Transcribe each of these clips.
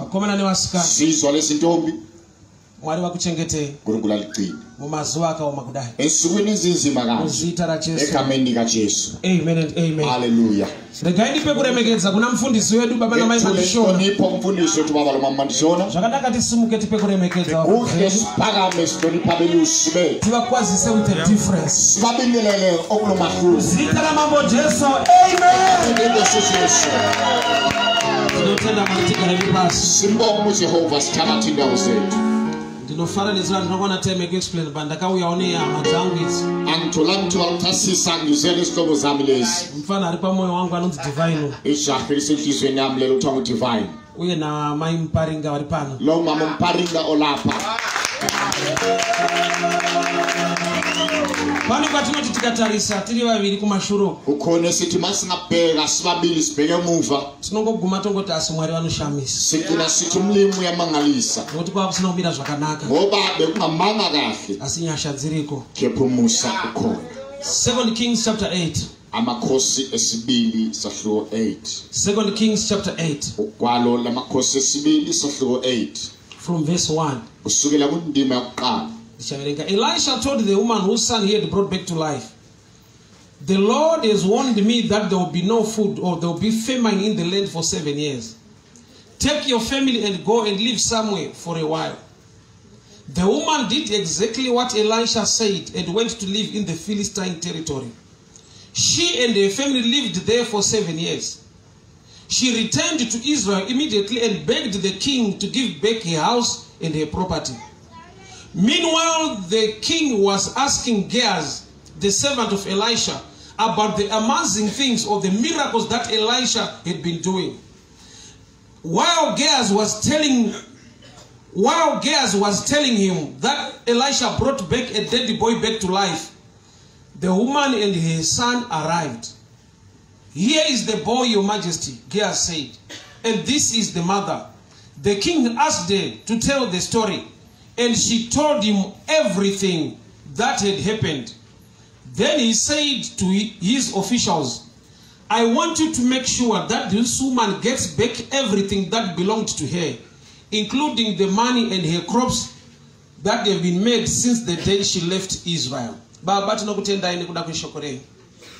vakomana nevasikana zizwa lezintombi Mwari vakuchengete Nkulunkulu aliqina mumazuva akaoma kudai ensukwini ezinzima kanje muzita raJesu egameni kaJesu. Amen and amen. Hallelujah. Regai ndipe kuremekeza kuna mfundisi wedu baba na mai mandishona nipo mfundisi wetu baba na mama mandishona zvakadaka tisimuke tipe kuremekeza uhle siphakame sihlonipha belusi bethu tivakwazise with a difference sibabingelele okulomahluko zita la mambo Jesu. Amen. Tinotenda matika vipasi simbongo Jehova sithabatha indawo zethu ndinofara nezira ndinokwana time explain bandakauyaonea madzangu idzi angithola mthi waluthasisa ngizele isihlobo zami lezi mfana ari pamoyo wangu anonzi Divine ijahe lisenhlizweni yami lelo kuthiwa Divine uye na mai Mparinga vari pano lo mama Mparinga olapha pano kwatinoti tikatarisa tiri vaviri kumashuro ukhona sithi masingabheka sibabili sibheke emuva tinongoguma tongoti asi Mwari vanoshamisa sigcina sithi umlimi uyamangalisa nokuti kwakusina kubira zvakanaka ngoba bekungamanga kahle asi nyasha dziriko kepha umusa ukhona. 2 Kings chapter 8 amakhosi esibili sahluko 8 2 Kings chapter 8 ukwalo lamakhosi esibili sahluko 8 from verse 1 usukela kundima yokuqala. Elisha told the woman whose son he had brought back to life, "The Lord has warned me that there will be no food or there will be famine in the land for 7 years. Take your family and go and live somewhere for a while." The woman did exactly what Elisha said and went to live in the Philistine territory. She and her family lived there for 7 years. She returned to Israel immediately and begged the king to give back her house and her property. Meanwhile, the king was asking Gehazi, the servant of Elisha, about the amazing things or the miracles that Elisha had been doing. While Gehazi was telling him that Elisha brought back a dead boy back to life, the woman and her son arrived. "Here is the boy, your majesty," Gehazi said, "and this is the mother." The king asked her to tell the story, and she told him everything that had happened. Then he said to his officials, "I want you to make sure that this woman gets back everything that belonged to her, including the money and her crops that have been made since the day she left Israel." Baba tinokutendai nekuda kweshoko renyu.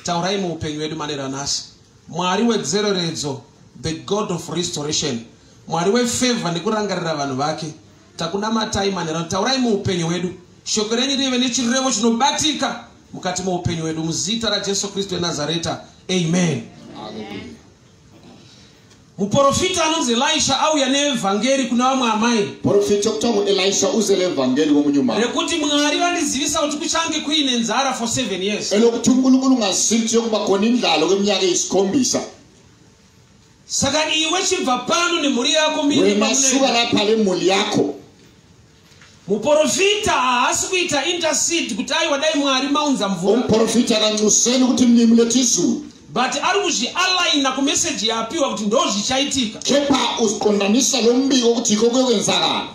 Taurai muupenyu wedu manera nasi. Mwari wedzereredzo, the God of restoration. Mwari wefavor nekurangarira vanhu vake. Takuna matai manera taurai muupenyu wedu. Shoko renyu rive nechirevo chinobatika mukati muupenyu wedu muzita raJesu Kristu weNazareta. Amen. Hallelujah. Muprofita anonzi Elisha auya neevhangeri kuna vamwe amai. Profita kuthiwa Elisha uzele evangeli komunye umama. Rekuti Mwari vandizivisa kuti kuchange kuine nzara for 7 years. Elokuthi uNkulunkulu ungazithi yokuba khona indlalo kweminyaka eyisikhombisa. Saka iwe chibva pano nemhuri yako wena suka lapha lemuli yakho. Muprofita haasi kuita intercede kuti aiwa dai Mwari maunza mvura. Umuprofita akanxusela ukuthi mnimi lethu izulu. But ari kuzvialigna kumessage yapiwa kuti ndo zvichaitika. Kepha uziqondanisa lo mbiko ukuthi iko kuyokwenzakala.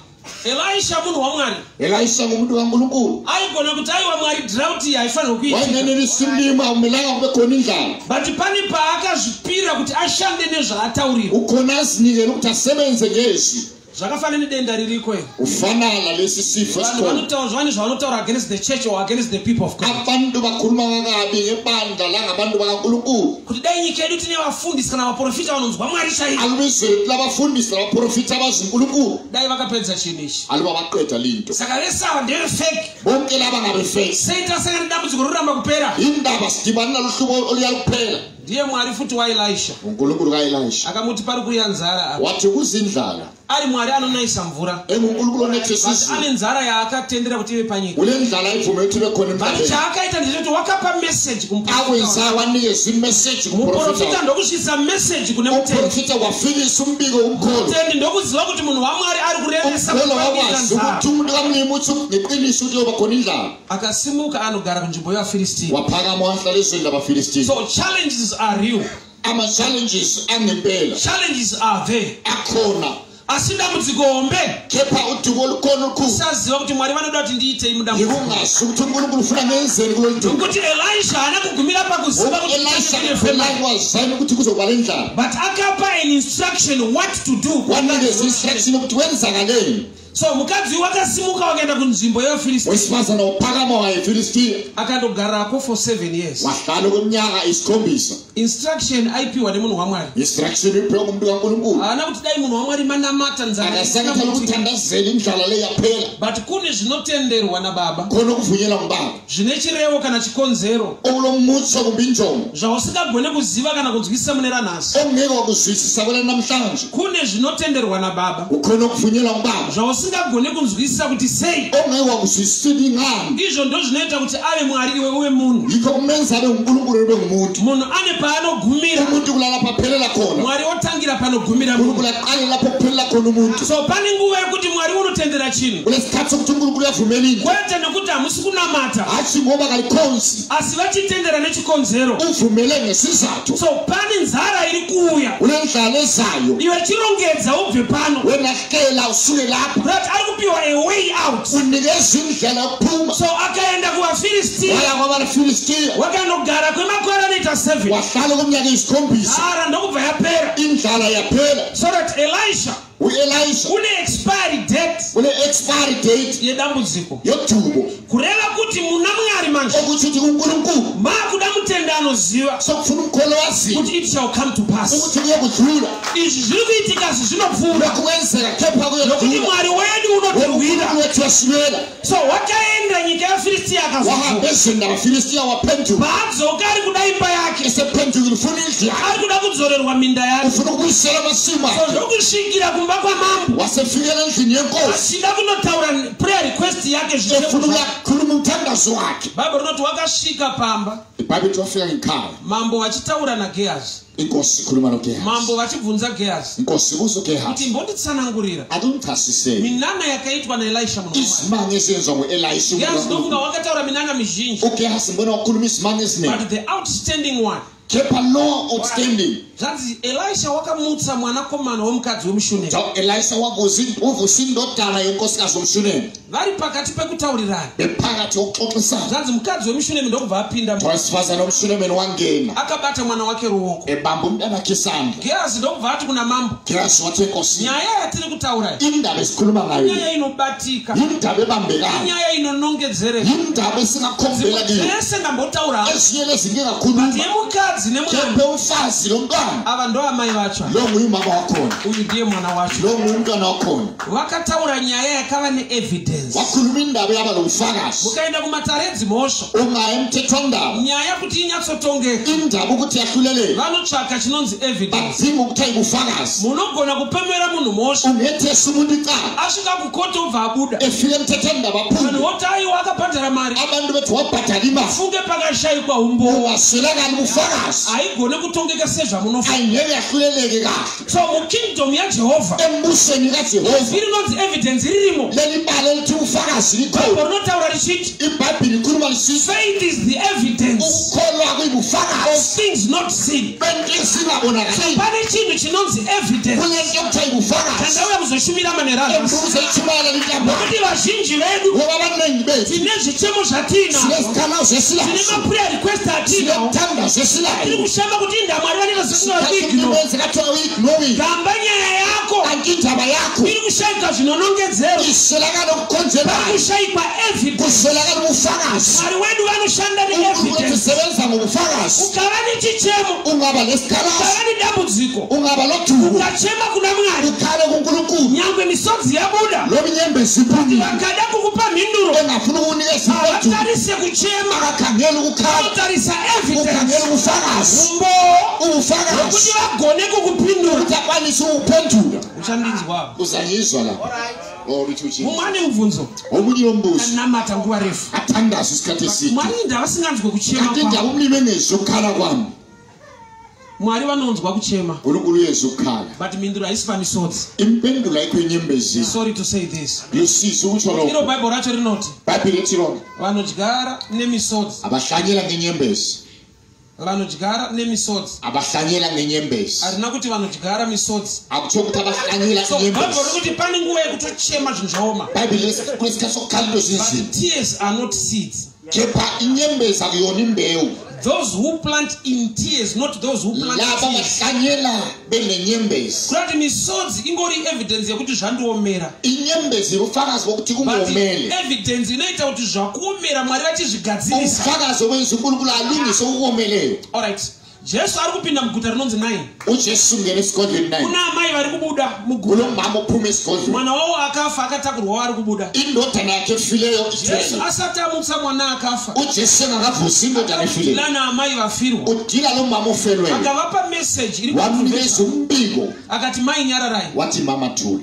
Elisha munhu waMwari. Elisha ngumuntu kaNkulunkulu. Aigona kuti aiwa Mwari drought haifanirwi kuitika. Wayenene simlima umelanga kube khona indlala. But pane paakazvipira kuti ashande nezvaataurira. Ukhona azinikela ukuthi asebenze ngezwi. Zvakafanana nedenda ririko. Ufanala lesi sifo esikhona. Vanhu zvavanotaura against the church or against the people of God. Abantu bakhuluma kabi ngebandla la ngabantu bakaNkulunkulu. Kuti dai nyika yedu tine vafundisi kana vaprofita vanonzwa Mwari chaivo. Alubizwe labafundisi labaprofita abaziNkulunkulu. Dai vakapedza chinhu ichi. Aluba baqeda linto. Saka lesawa ndeve fake. Bonke laba ngabe fake. Senta saka ndambudziko ruramba kupera. Indaba sidibana luhlubo oluyakuphela. Ndiye Mwari futhi waElisha. uNkulunkulu kaElisha. Akamuthi pari kuyanzara apa. Wathi kuzindlala. Ari Mwari anonayisa mvura. uNkulunkulu onethesisi. Ane nzara yakatendera kuti ive panyika. Ulendlala ivume ukuthi ibe khona emhlabeni. But chakaita ndezvoti wakapa message kumprofita. Akwenza wanikeza imessage kumprofita. Muprofita ndokuzvisa message kune mutendi. Umuprofita wafikisa umbiko kumkholo. Mutendi ndokuziva kuti munhu waMwari ari kurevesa ukuthi umuntu kamlimi uthi ngeqiniso ukuthi yoba khona indlala. Akasimuka anogara kunzvimbo yaFilistini. Waphakama wahlala ezweni labaFilistini. So challenges are real. Ama challenges angempela. Challenges are there. Akhona. asinda mudzikombe kepha udumo olukhona olukhulu saziwa kuti Mwari vanoda kuti ndiite imudambudziko yikungazi ukuthi uNkulunkulu ufuna ngenzeni kulolu dumo ukuthi Elisha anakugumira pakuziva kuti Elisha wazama ukuthi kuzoba lendlela but akapa an instruction what to do wanikeza instruction ukuthi wenzakaleni. so mukadzi wakasimuka wakaenda kunzvimbo yevaFilistia wesifazana waphakama waya eFilistia akandogarako for 7 years wahlala kweminyaka 7. instruction aipiwa nemunhu waMwari instruction ipiwa kumuntu kaNkulunkulu haana kuti dai munhu waMwari manamata akasakathala kuthandazela indlala le yaphela but kune zvinotenderwa nababa khona kuvunyelwa ngubaba zvine chirevo kana chikonzero okulomutso kumbe injongo zvausingagone kuziva kana kunzwisisa mune ranhasi ongeke wakuzwisisa kwela namhlanje kune zvinotenderwa nababa ukhona kuvunyelwa ngubaba zvausingagone kunzwisisa kuti sei ongeke wakuzwisisa ingani izvo ndo zvinoita kuti ave Mwari iwe uve munhu yikho kumenza abe nguNkulunkulu ube ngumuntu munhu ane paanogumira umuntu kulala paphelela khona Mwari otangira panogumira munhu uNkulunkulu aqale lapho kuphelela khona umuntu so pane nguva yekuti Mwari unotendera chinhu kulesikhathi sokuthi uNkulunkulu uyavumelile kwete nekuti hamusi kunamata hathi ngoba kalikhonzi asi vachitendera nechikonzero uvumele ngesizathu so pane nzara iri kuuya kunendlala ezayo iwe chirongedza ubve pano wenahlela usuke lapha but ari kupiwa a way out unikeza indlela yokuphuma so akaenda kuvaFilistia waya kwavaFilistia wakandogara kwemakore anoita 7 wahlala kweminyaka 7 zara ndokubva yapera indlala yaphela so that Elisha uElisha une expiry date une expiry date yedambudziko yodumo kureva kuti muna Mwari manje okuthi kuNkulunkulu makuda mutenda anoziva sokufuna umkholo waziyo kuti it shall come to pass ukuthi kuye kudlula izvi zviri kuitika zvinopfuura lokuwenzeka kepha kuye nokuti kudlula Mwari wedu unotirwira wethu wasimela so wakaenda nyika yaFilistia akazovuka wahambezenda vaFilistia waphenduka paadzoka ari kuda imba yake esephendukile ufuna indlela ari kuda kudzorerwa minda yake ufuna ukubuyisela amasimo so akhe zvokusvikira kumba kwamambo wasefikela endlini yenkosi achida kunotaura prayer request yake efuna ukuyakhuluma umthandazo wakhe bhaibheri rinoti wakasvika pamba ibhayibheli wafika ngekhaya mambo vachitaura naGehazi inkosi ikhuluma noGehazi mambo vachibvunza Gehazi inkosi ibuza uGehazi kuti mbonditsanangurira akundichasisele minana yakaitwa naElisha munhu waMwari izimanga ezenziwa nguElisha Gehazi ndofunga wakataura minana mizhinji uGehazi mbona wakhuluma izimanga eziningi but the outstanding one kepha lo outstanding zvanzi Elisha wakamutsa mwanakomana womukadzi wemuShunemi Elisha wavusa indodana yenkosikazi womShunemi vari pakati pekutaurirana bephakathi kokuxoxisana zvanzi mukadzi wemuShunemi ndokubva apinda owesifazane womShunemi wangena akabata mwana wake ruoko ebamba umntana wakhe isandla Gehazi ndokubva ati kuna mambo Gehazi wathi enkosini nyaya yatiri kutaura indaba esikhuluma ngayo nyaya inobatika indaba ebambekayo nyaya inonongedzereka indaba esingakhombela kiyo dzese ndambotaura ezinye lezingekakhuluma but yemukadzi nemwana kepha umfazi lomntwana ava ndo amai vacho lo nguye umama wakhona uyu ndiye mwana wacho lo nguye umntwana wakhona vakataura nyaya yakava neevidence wakhuluma indaba yaba lomfakazi mukaenda kumataredzi mhosva ungaya emthethwandaba nyaya kuti inyatsotongeka indaba ukuthi yahluleleke vanotsvaka chinonzi evidence badzinga ukuthi ayibufakazi munogona kupemera munhu mhosva ungethesa umuntu icala asvika kukoti obva abuda efika emthethwandaba vanhu aphuma voti aiwa akabhadhara mari abantu bethu wabhadala imali funge pakashayikwa umbo waswelakala ubufakazi haigone kutongeka sezvamunofa ayingeke yahluleleke kahle so mukingdom yajehovha embusweni kaJehova rinonzi evidence ririmo leli bali elithi ubufakazi likhona bhaibheri rinotaura richiti ibhayibhili likhuluma lisithi faith is the evidence ukukholwa of kuyibufakazi things not seen bento ezingabonakali pane chinhu chinonzi evidence kunento okuthi ayibufakazi tandauya kuzoshumira manerana embuzo itshumayela litambama nokuti vazhinji vedu ngoba abaningi bethu tine zvichemo zvatina sinezikhalazo tine esilazo maprayer request atina sinemthandazo tiri esilayo kushamba kuti indamwari vanenge zvisingaigno imenze kathiwa uyignowi gamba nyaya yako kanti indaba yakho iri kushayika zvinonongedzero iswelakala okukhonzelayo kushayikwa evidence kuswelakala ubufakazi mwari wedu vanoshanda uNkulunkulu neevidence usebenza ngobufakazi ukava nechichemo ungaba lesikhalazo ukava nedambudziko ungaba lodumo ukachema kuna Mwari ukhale kuNkulunkulu nyangwe misodzi yabuda lo mnyembezi iphumile vakada kukupa mhinduro engafuna ukunikeza impendulo avatarise kuchema akakhangela ukukhala vanotarisa evidence ukhangela ubufakazi umbo ubufakazi nokuti vagone kukupindura ukuthi akwanise ukuphendula uchandinzwa uzanyizwa la mumwe ane mubvunzo omunye wombuzo anamata nguva refu athandaza isikhathi eside Mwari indava singanzwe kuchema kanti indaba kwavo umlimi engezwa ukukhala kwami Mwari vanonzwa kuchema uNkulunkulu uyezwa ukukhala but mhinduro haisi pamisodzi impendulo ayikho inyembezini sorry to say this lusisi ukutsho iro lokho bhaibheri racho rinoti bhayibhili lithi lona vanodyara nemisodzi abahlanyela ngenyembezi vanodyara nemisodzi abahlanyela ngenyembezi arina kuti vanodyara misodzi. akutsho ukuthi abahlanyela So inyembezi Bible kuti pane nguva yekutochema zvinzvaoma. Bible kunesikhathi sokukhala into But zinzima tears are not seeds. kepha inyembezi akuyona imbewu Those who plant in tears, not those who plant laba tears. bahlanyela benenyembezi Kuti misodzi ingori evidence yekuti zvandoomera. inyembezi ubufakazi bokuthi But kungomele evidence inoita kuti zvakuomera Mwari vachizvigadzirisa. ubufakazi okwenza uNkulunkulu alungise ukukomeleyo. Alright. Jesu ari kupinda muguta rinonzi Naini. uJesu ungena esigodlweni naye Kuna amai vari kubuda muguta. kulo mama uphuma esigodlweni Mwana wavo akafa akatakurwawo ari kubuda. indodana yakhe efileyo Jesu ithwele asati amutsa mwana akafa. uJesu engakavusi indodana efileyo Akadila naamai vafirwa. udila lo mama ofelweyo Akavapa message iri wamnikeza kuprofesa. umbiko Akati mai nyararai. wathi mama thula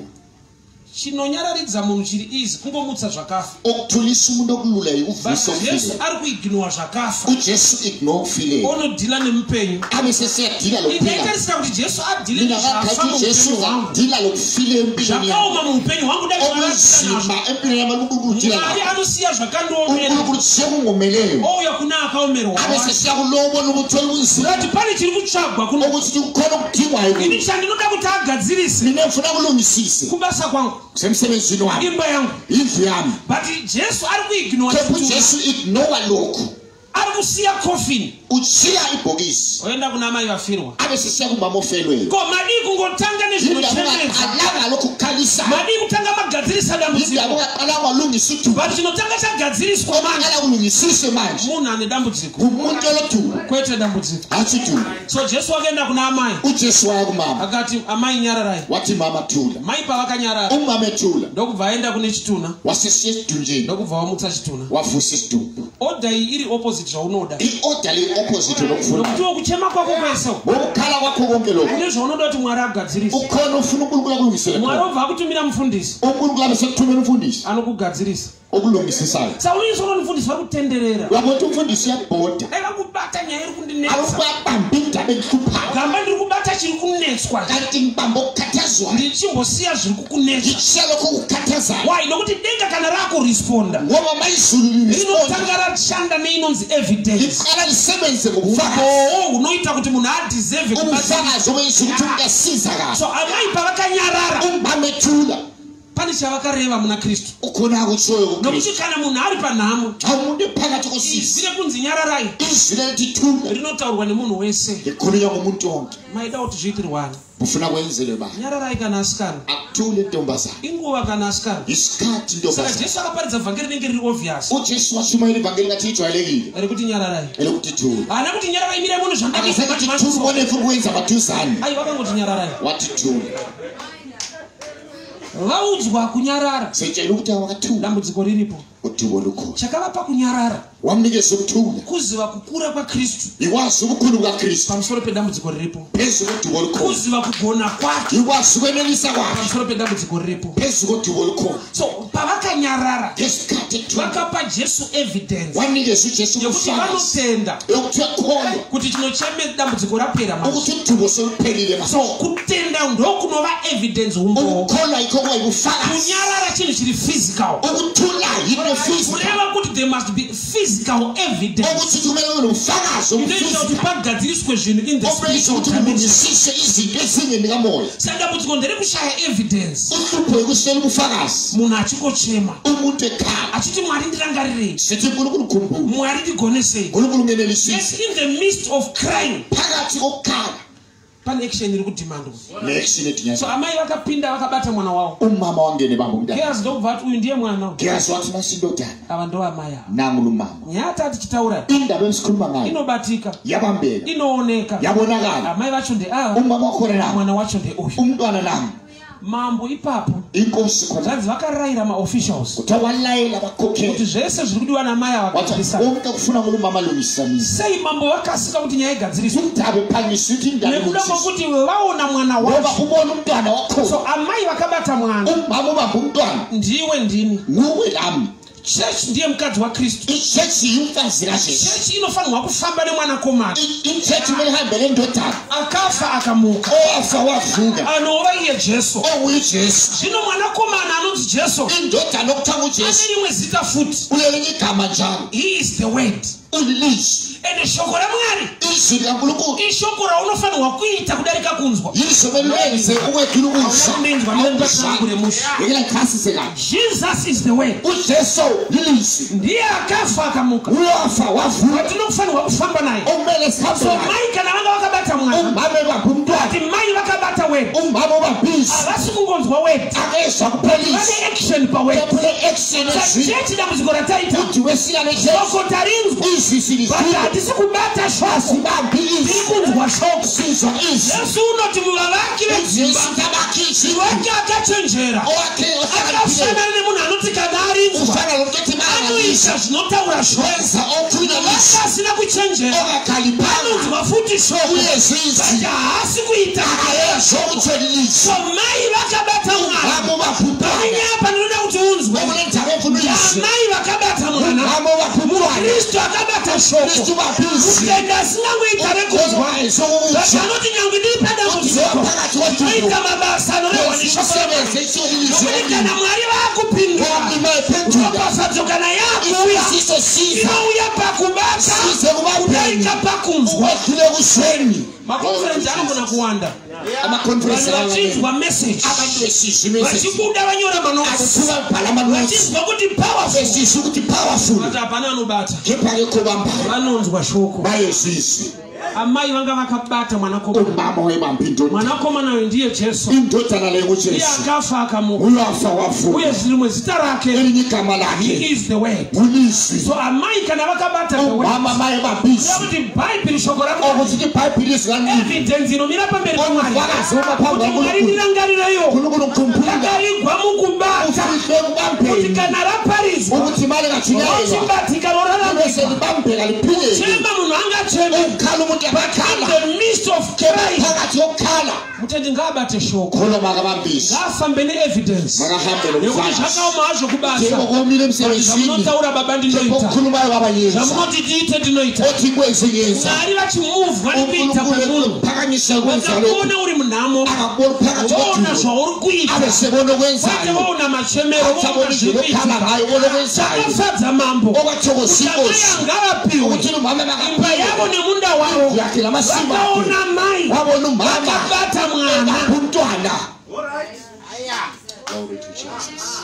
Chinonyararidza munhu chiri izi kungomutsa zvakafa. okuthulisa umuntu okulula But ukuvusa Jesu okufileyo ari kuignora zvakafa. uJesu ignore okufileyo Onodhila nemupenyu. abe sesiyadila lokuphila Inoitarisira kuti Jesu adhile mina nezvafa ngakhathi uJesu muupenyu hwangu. ngadila lokufileyo empilweni yakhe Zvakaoma muupenyu hwangu dai okuzima empilweni yami uNkulunkulu udila Mwari lakho anosiya zvakandoomera. uNkulunkulu kushiya kungomeleyo Ouya kuna akaomerwa abe wacho. sesiya kulobona ukuthi olunzima Kuti pane chiri kutsvagwa kuno. ukuthi kukhona okudingwayo Ini kulo chandinoda kuti agadzirise mina ngifuna kulungisise kubasa kwangu, kusemsebenzini wami imba yangu. indlu yami But Jesu ari kuignora kepha chituva. uJesu ignore lokhu Ari kusiya coffin. uchiya ibhokisi Oenda kuna amai vafirwa. abe sesiya kumama ofelweyo Ko madi kungotanga nezvinochevedza. alanga lokhu kukhalisana Madi kutanga magadzirisa dambudziko. indaba ungaqala walungisa ithuba But chinotanga chagadziriswa manje. ungaqala kulungisise manje Munhu ane dambudziko. umuntu olothuba Kwete dambudziko. athi thuba So Jesu akaenda kuna amai. uJesu waya kumama Akati amai nyararai. wathi mama thula Mai pavakanyarara. umama ethula Ndokubva aenda kune chituna. wasesiya esidunjeni Ndokubva wamutsa chituna. wavusa isidumbu Oda iyi iri opposite zvaunoda. i-order le-opposite lokufuna Nokuti wokuchema kwako kwese ngokukhala kwakho konke lokhu ndezvaunoda kuti Mwari agadzirise. ukhona ufuna uNkulunkulu akulungisele Mwari khona obva akutumira mufundisi uNkulunkulu abe sekuthumela umfundisi anokugadzirisa. okulungisisayo Saulisa unonifundisi vari kutenderera. uyabona ukuthi umfundisi uyabhoda Dai vakubata nyaya iri kundinetsa. awubabambi indaba enhluphayo Gamba ndiri kubata chiri kunetswa. kanti ngibamba okukhathazwayo Ndichimbosiya zviri kukunetsa. ngitshiya lokho okukhathazayo Why? Nokuti denga kana rakuresponda ngoba mayizulu lirisponda rinotanga rashanda neinonzi evidence. liqala lisebenze ngobufakazi Ubvo hunoita kuti munhu adeserve kubatsirwa. ubufakazi obenza ukuthi umuntu asiza kahle So amai pavakanyarara umama ethula pane chavakareva muna Kristu. ukhona akutshoyo kuKristu Nokuti kana munhu ari panhamo, xa umuntu ephakathi kosisi izwi rekunzi nyararai izwi lelithi thula rinotaurwa nemunhu wese. likhulunywa ngumuntu wonke Maida kuti zviitirwani. bufuna kwenzelwe bani Nyararai kana asikana. akuthule ntombazana Inguva kana asikana. isikhathi Saka ntombazana Jesu akaparidza vhangeri rinenge riri obvious. uJesu washumayela ivangeli ngathi ijwayelekile Rekuti nyararai. elokuthi thula Haana kuti nyararai mire munhu akasakuthi thula ubone funa ukwenza maduzane Ai vakangoti nyararai. wathi thula Vaudzwa kunyarara. sitshela ukuthi awakathula Dambudziko riripo. udubo lukhona Chakavapa kunyarara. wamnikeza ukuthula Kuziva kukura kwaKristu ikwazi ubukhulu bukaKristu pamusoro pedambudziko riripo. phezu kodubo lukhona Kuziva kugona kwake ikwazi ukwenelisa kwakhe pamusoro pedambudziko riripo. phezu kodubo lukhona So pavakanyarara ngesikhathi ethula vakapa Jesu evidence wanikeza uJesu yekuti ubufakazi vanotenda yokuthi akholwa kuti chinocheme dambudziko rapera manje. ukuthi udubo soluphelile So manje kutenda ndokunova evidence umbowo. ukukholwa yikho kuba yibufakazi Kunyarara chinhu chiri physical. ukuthula yinto physical Kureva kuti there must be physical evidence. ukuthi kumele ube nobufakazi Inoita kuti obuphysical pagadziriswe zvinhu in the obenza spiritual ukuthi dimension. kulungisise izinto ezingeni kamoya Sadambudziko nderekushaya evidence. uhlupho yikuswela ubufakazi Munhu achikochema umuntu ekhala achiti Mwari ndirangarirei, sithi uNkulunkulu khumbula Mwari ndigonesei. uNkulunkulu ngenelisise Yes, in the midst of crying phakathi kokukhala pane action iri kudimandwa. ne-action So edinyaza amai vakapinda vakabata mwana wavo. umama wangene bamba umntana Gehazi ndokubva ati uyu ndiye mwana. Gehazi wathi nasi indodana Ava ndo amai ava. nangu lumama Nyaya tati chitaura indaba esikhuluma ngayo inobatika, yabambeka inooneka. yabonakala Amai vacho ndeava, umama wakhona nami mwana wacho ndeuyu. umntwana nami Mambo ipapo inkosi khona zvanzi vakarayira maofficials kuthiwa walayela kuti abakhokheli zvese zviri kudiwa namai ava wathi gadzirisana. konke kufuna ngulumama alungisanile Sei mambo vakasika kuti nyaya igadziriswe? indaba ephangisa ukuthi indaba Nekuda ilungisiswe. kwokuti vaona mwana ngoba wacho. ubona umntwana So wakhona amai vakabata mwana. umama ubamba umntwana Ndiwe ndini. nguwe lami Church ndiye mukadzi waKristu. ichechi yimfazi kajesu Church inofanirwa kufamba nemwanakomana. ichechi kumele ihambele ndodana Akafa akamuka. owafa wavuka Anova iye Jesu. owuyijesu Zvino mwanakomana anonzi Jesu indodana okuthiwa ujesu ane rimwe zita futi. ulelinye igama njalo He is the word. ulilizwi Ende shoko raMwari izwi likaNkulunkulu ishoko raunofanirwa kuita kudarika kunzwa izwi belenze ukwedlula ukuzwa Jesus is the way. uJesu lilizwi Ndiye akafa akamuka. uyafa wavuka Tinokufanirwa kufamba naye. umele sihambe So mai kana vanga vakabata mwana. umama babumntwana Ati mai vakabata wetu. umama babhizi Avasi kungonzwa wetu. akezwa kuphelisa Vane action pa wetu. yaphule action ezwi Chechi damuziko rataita. uthi wesiyane Jesu Soko tarinzwa. izwi silizwi Bata tisikubata shoko. sibambi izwi Tirikunzwa shoko. sizwa izwi Yesu unoti muvavaki vedzimba. tabakisi Iwake akachenjera. owake Akafana nemunhu anoti kana arinzwa. ufana loketi Anoisa zvinotaura shoko. wenza okhulunywa izwi Vasina kuchenjera. ongakaliphala Anonzwa futi shoko. uyezizwi But haasi kuita. akayezwa ukuthelilizwi So mai vakabata mwana. abo babhubhana Panyapa ndinoda kuti unzwe. okulenzako mfuna izwi Mai vakabata mwana. abo babhubhana Kristu akabata shoko. Kristu babhizi Kutenda asingangoita rekuzwa. But anoti nyangwe ndiri padambudziko. phakathi kwethu Oita mabasa anorewanisha sisebenze isiyolilizwi Nokuti kana Mwari vakupindura. Unopasadzo kana yakuuya. siso siza Inouya pakubata. size kubabheni Kudaika pakunzwa. wedlule kusweni Makonferensi anogona kuwanda. amaconference Vanhu vachinzwa message. abantu besizwi message Vachikuda vanyora manotsi. akusuka bhala amanotsi Vachinzwa kuti powerful. besizwi ukuthi powerful But hapana anobata. kepha kubambana Vanonzwa shoko. bayezizwi Amai vanga vakabata mwanakomana. umama wayebamba indodana Mwanakomana uyu ndiye Jesu. indodana leyo Iye ngujesu akafa akamuka. uyafa wavuka Uye rimwe zita rake. elinye igama He lakhe is the word. ngulizwi So amai kana vakabata the word. umama mayebambisi Kuti Bible shoko raMwari. okuthi ibhayibhili zikaNkulunkulu Evidence inomira pamberi paMwari. ubufakazi buma phambi Kuti Mwari kaNkulunkulu ndirangarirayo. uNkulunkulu mkhumbula Takarigwa mukubata. ufihle Kuti kubambeni kana raparizwa. ukuthi imali ngajunyayelwa Rochibatika bese roraramika. libambeka liphileke Chemba munhu angacheme. ukhala umuntu yakhala In the midst of Christ. phakathi yokukhala Mutendi ngabate shoko. kholo makabambisi Ngafambe ne-evidence. makahambele Yekuti ubufakazi zvakaoma hazvo kubasa. njengoba komile emsebenzini Zvamunotaura baba ndinoita. okukhulumayo babayenza Zvamunoti tiite ndinoita. othi kwenzenyenza Mwari vachimuvha nekuita uNkulunkulu kwemunhu. ukuphakanyiswa kwenza lokhu Vakakuona uri munhamo. akabona phakathi Voona kwethu zvauri kuita. abesebona Kwete okwenzayo voona machemero. Voona atabona izwi lokhala zviriitika. ngayo bona okwenzayo Zvakafadza mambo. okwathokoza Kuti inkosi amai angavapiwe. ukuthi umama Imba makaphile yavo nemunda wavo. yakhe lamasimo akhe Vakaona mai. wabona umama Vakabata mwana. umntwana Glory to Jesus.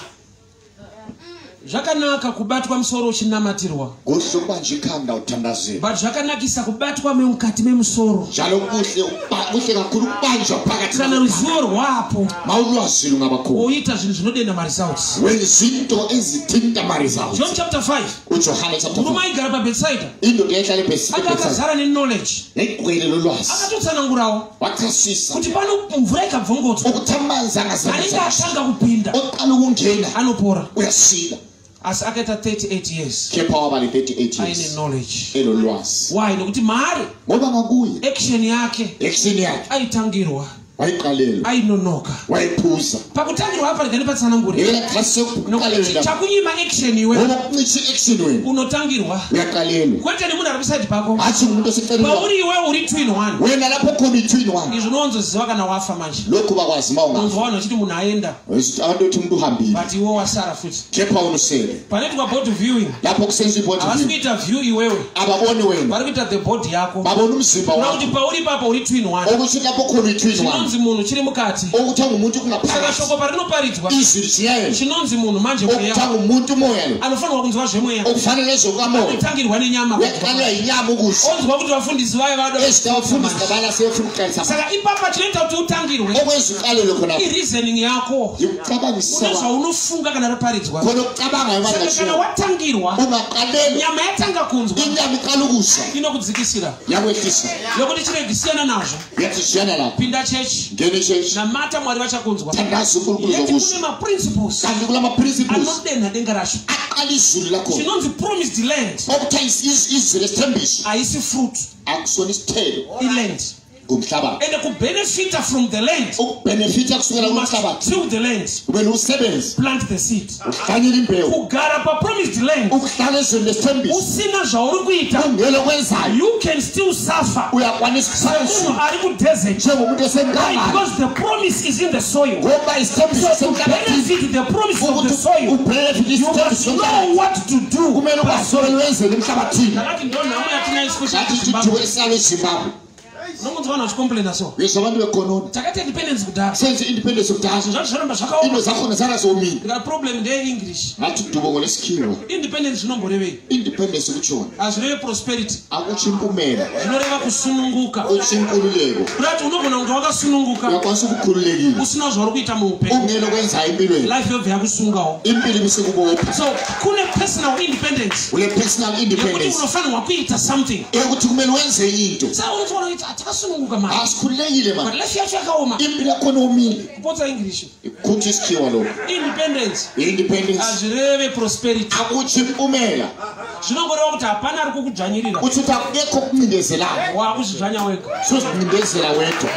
Zvakanaka kubatwa musoro uchinamatirwa. kuhle ukubanja ikhanda uthandazela But zvakanakisa kubatwa memukati memusoro. njalo kuhle kakhulu ukubanjwa phakathi Kana ruzivo rwapo. mawulwazi lungaba khona Uita zvinhu zvinodenda ma-results. wezinto ezithinta ama-results John chapter 5. uJohane chapter 5 Murume aigara pabhetsaida. indoda eyahlala Anga eBethsaida akazara ne-knowledge. yayigcwele lolwazi Akatotsanangurawo wachasisa kuti pano mvura ikabvongodzwa. ukuthi amanzi Anenge angazange atanga kupinda. oqala ukungena Anopora. uyasila Asi akaita 38 years. kepha waba le-38 Aine years knowledge. elolwazi Why? Nokuti mari ngoba ngakuye action yake ekisini yakhe aitangirwa. wayiqalela Ainonoka. wayiphuza Pakutangirwa apa ndikani patsanangurira. yela klasi yokuqalela Chakunyima action iwe. ngoba kuncishe i-action wena Unotangirwa. uyaqalelwa Kwete nemunhu ari beside pako. hathi ngumuntu oseceleni Pauri iwe uri 2 in 1. wena lapho khona i-twin one Izvi unonzoziva kana wafa manje. lokhu bakwazi ma ungafa Unzwa vanhu vachiti munhu aenda. abantu othi umuntu uhambile But iwe wasara futi. kepha unusele Panoitwa board viewing. lapho kusenza ibhodi Havasi kuita view iwewe. ababoni wena Vari kuita the board yako. babona umzimba Kuna wakho kuti pauri ipapo uri 2 in 1. okuthi lapho khona i-twin one Chinonzi munhu chiri mukati. okuthi angumuntu Saka kungaphakathi shoko parinoparidzwa. izwi lichiyayela Chinonzi munhu manje okuthi mweya. angumuntu umoya lo Anofanirwa kunzwa zvemweya. okufanele ezokamoya Anotangirwa nenyama. uyaqalelwa yinyama ukuze Onzwa kuti vafundisi vayo vada. ezitawafundisi ngabana sebefuna ukuqalisa Saka ipapa chinoita kuti utangirwe. okwenza uqalelo khona I-reasoning yako. yokucabangisa Une zvaunofunga kana raparidzwa. khona ukucabangayo Saka kana bangashiwo watangirwa. ungaqalelwa Nyama yatanga kunzwa. inyama iqala ukusa Inokudzikisira. yakwehlisa Yokuti chirege kusiyana nazvo. yathi shiyana lapho Pinda chechi. ngene chechi Namata Mwari vachakunzwa. thandaza unkulunkulu Yeti kune zokusa ma-principles. kanti kula ma-principles Anodenha denga racho. aqala izulu lakhona Chinonzi promised land. okuthiwa izwi lesithembiso Haisi fruit. akusona isithelo I-land. kumhlabathi and kubenefita from the land. ukubenefita kusukela You must kumhlabathi till the land, kumele usebenze plant the seed. uhlanyele imbewu Kugara pa promised land. ukuhlala ezweni lesithembiso Usina zvauri kuita, ungelo kwenzayo you can still suffer. uyakwanisa Munhu kusayiswa ari kudesert. njengomuntu Why? esenkangala Because the promise is in the soil. ngoba isithembiso To semhlabathini benefit the promise of the ukuthi soil, ubenefit you must isithembiso know somhlabathi what to do. kumele ukwazole wenzele emhlabathini Ndakati ndo nhamo yatinai special athi Zimbabwe. thiwe esalo ezimbabwe Nomunzi vana vachicomplaina so. yeswa abantu bekhononi Takaita independence kudhara. senze independence kudala Zvacho zvaramba into zvakaoma. zakhona zarazomile Ndika problem ndeye-English. ngathi dubo ngolesikhiwa Independence zvinomborevei. independence kutshona Hazvireve prosperity. akutsho impumela Zvinoreva kusununguka. kutsho inkululeko Kuti unogona kunge wakasununguka uyakwanisa ukukhululekile usina zvauri kuita muupenyu. ungeno kwenzayo empilweni Life yobva yakusungawo. impilo ibisekubopha So kune personal independence. ule personal Yekuti independence unofanirwa kuita something. ekuthi kumele wenze into Saka unotoona kuti hatakasununguka manje. asikhululekile But mani life yacho yakaoma. impilo yakhona omile Kupotsa English. kuthi isikhiwa lokho Independence. independence Hazvireve prosperity. akutsho impumela Zvinongoreva kuti hapana ari kukudzvanyirira. kuthi ukuthi akekho kuncindezelayo Wakuzvidzvanya wega. sozincindezela wedwa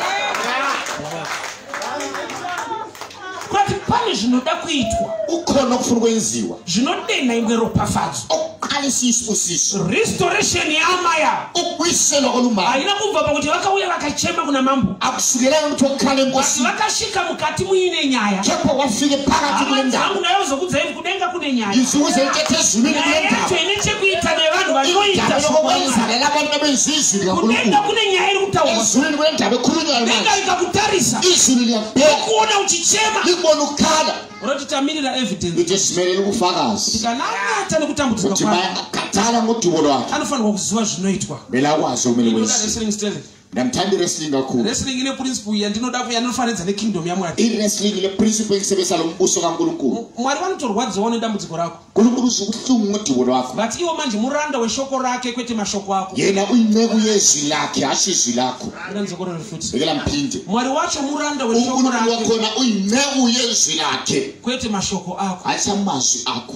Kuti pane zvinoda kuitwa. ukhona okufuna ukwenziwa Zvinodena imwe ropafadzo. okuqalisa isibusiso Restoration yamaya. ukubuyiselwa kolumali Haina kubva pakuti vakauya vakachema kuna mambo. akusukelanga ukuthi okukhala Asi enkosini vakasvika mukati muine nyaya. kepha kwafike phakathi kule Hama ndawo dzangu ndayozokudzai kudenga kune nyaya. izuze lithethe ezulwini Nyaya kule yacho ndawo ine chekuita nevanhu vanoita indaba zvokwamwari. lokokwenzalela abantu abezizwi Kudenga likankulunkulu kune nyaya iri kutaurwa. ezulwini kule ndaba ekhulunywayo Denga manje ikakutarisa. izulu liyakubheka Kuona uchichema. libona ukukhala Unoti tamirira evidence. lithi simelele ubufakazi Kana anyata nekutambudzika ukuthi kwake. bayakhathala ngodubo lwakhe Anofanirwa kuziva zvinoitwa. mele akwazi okumele Inoda wenziwe wrestling still. ndamthanda i-wrestling kakhulu Wrestling ine principle yandinoda kuyanofanidza nekingdom yaMwari. i-wrestling ile principle engisebenzisa lo mbuso kankulunkulu Mwari vanotorwadziwa nedambudziko rako. nkulunkulu uze ubuhlungu ngodubo lwakho But iwo manje muranda weshoko rake kwete mashoko ako. yena uyinceku yezwi lakhe hashi izwi lakho Ndanzokoro futhi. bekela mphinde Mwari wacho muranda weshoko unkulunkulu rake wakhona uyinceku yezwi lakhe kwete mashoko ako. hayi amazwi akho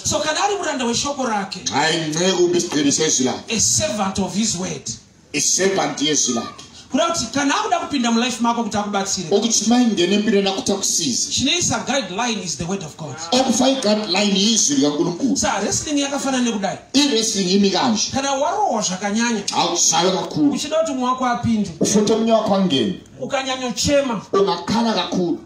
So kana ari muranda weshoko rake, hayi inceku besigcini sezwi lakhe a servant of his word. iservant yezwi lakhe Kuda kuti kana akuda kupinda mulife mako kuti akubatsire. ukuthi uma ingena empilweni akuthi akusize Chinoisa guideline is the word of God. okufa i-guideline yizwi likankulunkulu Sa wrestling yakafana nekudai. i-wrestling imi kanje Kana warohwa zvakanyanya, awushaywe kakhulu uchida kuti mumwe wako apinde, ufuthe omunye wakho angene ukanyanyochema, ungakhala kakhulu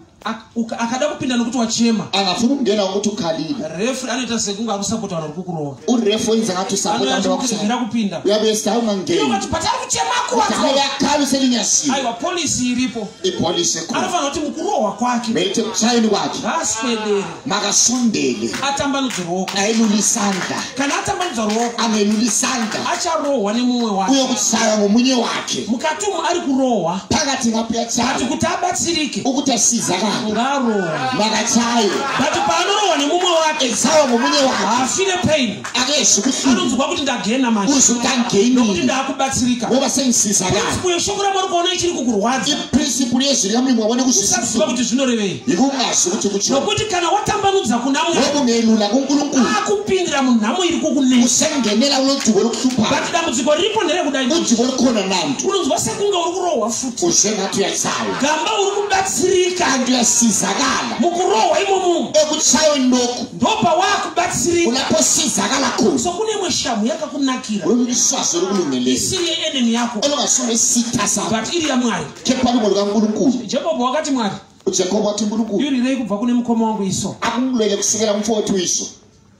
akada kupinda nokuti wachema, angafuni ukungena ukuthi ukhalile referee anoita sekunge akusapota vanhu vari kukurohwa. urefu wenza ngathi usapota abantu Anoita bakusana kupinda. uyabe sayi ungangeni Inokati but ari kuchema akuwadzwa. yakhala uselinyasiwe Aiwa polisi iripo. ipolisi ekhona Anofanira kuti mukurohwa kwake melithe kushayeni kwakhe ngaaswedere, makasondele atambanudze ruoko. ayelula isandla Kana atambanudza ruoko, angelula isandla acharohwa nemumwe wake. uyokushaya ngomunye wakhe Mukati umu ari kurohwa, phakathi ngapha ati uyatshaya kuti abatsirike, ukuthi asizakale ngarohwa. makatshaye But paanorohwa nemumwe wake, eshawa ngomunye wakhe haafine pain. akeshe ubuhlungu Anonzwa kuti ndagena manje. uze Nokuti utangenile ndaakubatsirika. ngoba sengisizakala Principle shoko ramari kuona ichiri kukurwadza. iprinciple yezwi likamlungu wabone Usaziva kuzwisisa kuti zvinorevei. yikungazi ukuthi kutsho Nokuti kana watambanudza kuna Mwari, ngoba ungelula kunkulunkulu akupindira munhamo iri kukunesa. usengenela kulo dubo lokuhluphayo But dambudziko riripo nerekudai. udubo lukhona nantu Unonzwa sekunge uri kurohwa futi. usengathi uyatshaya Gamba uri kubatsirika. kanti uyasizakala Mukurohwa imomo. ekutshayweni lokhu Ndopa wakubatsirika. kulapho sizakala khona So kune imwe shamu yakakunakira. oluliswazi olukulungeleyo Isiri ye-enemy yako. olungasona isitha sakho But iri yaMwari. kepha lubo lukankulunkulu Jacob wakati Mwari, ujakobo wathi nkulunkulu yurirei kubva kune mukoma wangu Esau. akumlwele kusukela kumfowethu uyise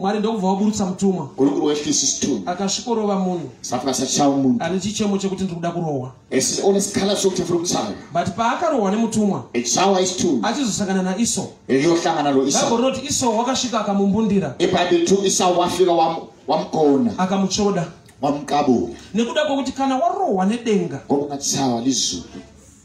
Mwari ndokubva waburutsa mutumwa. nkulunkulu wehlisa isithunywa Akasvikorova munhu safika satshaya umuntu ane chichemo chekuti ndiri kuda kurohwa. onesikhala sokuthi efuna ukutshaya But paakarohwa nemutumwa etshawa isithunywa achizosangana naEsau, eyohlangana lo Esau Bible rinoti Esau wakasvika akamumbundira ibhayibheli lithi Esau wafika wamgona akamutsvoda. wamqabula Nekuda kwokuti kana warohwa nedenga, ngoba ungatshaywa lizulu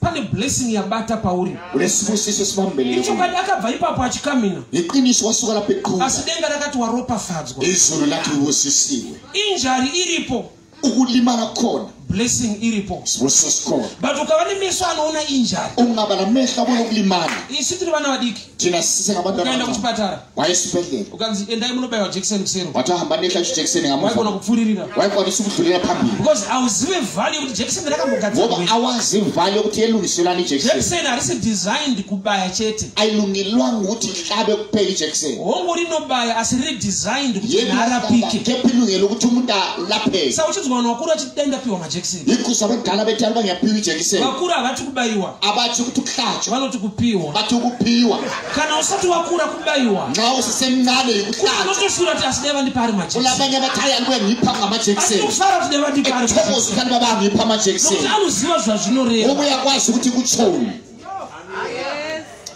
pane blessing yabata pauri. unesibusiso esibambelele Icho kadi akabva ipapo achikamina, iqiniso wasuka lapho eqhuba asi denga rakati waropafadzwa. izulu lathi ubusisiwe Injari iripo, ukulimala khona blessing iripo. sibusiso sikhona. But ukaba nemeso anoona injani. Ungaba namehlo abona ukulimala. Isithi bana wadiki. Thina sisengabantwana Ukaenda kuchipatara. wayesibhedlela. Ukanzi endai munobayiwa jekiseni kusero. Wathi hamba nehla ijekiseni Wayibona ngamuva. kupfuririra. Wayekwanisa ukudlulela phambili. Because awuzive value ukuthi jekiseni rakambogadzirwa. Ngoba awazi ivali yokuthi yelungiselana ijekiseni. Jekiseni arisi designed kubaya chete. Ayilungilwanga ukuthi ihlabe kuphela ijekiseni. Hongo rinobaya asiri designed kuti narapike. Kepha ilungelo ukuthi umuntu alapheke. Sa uchizwa vanhu vakuru vachitenda piwa majekiseni. Yikho abadala bethu bangaphiwa ijekiseni. Vakuru avati kubayiwa. Abathi ukuthi ukuhlatshwa. Vanoti kupiwa. Bathi ukuphiwa. Kana usati wakura kubayiwa. Nxa usisemncane Kuna ukuhlatshwa. notoshura kuti asideva ndipari majekiseni. Kulabanye abathaya alibuye ngipha ngamajekiseni. Asikufara kuti deva ndipari majekiseni. Ethokoza ukuthi babangipha amajekiseni. Nokuti anoziva zvazvinoreva. Ngoba uyakwazi ukuthi kutshoni.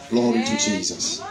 Glory to Jesus.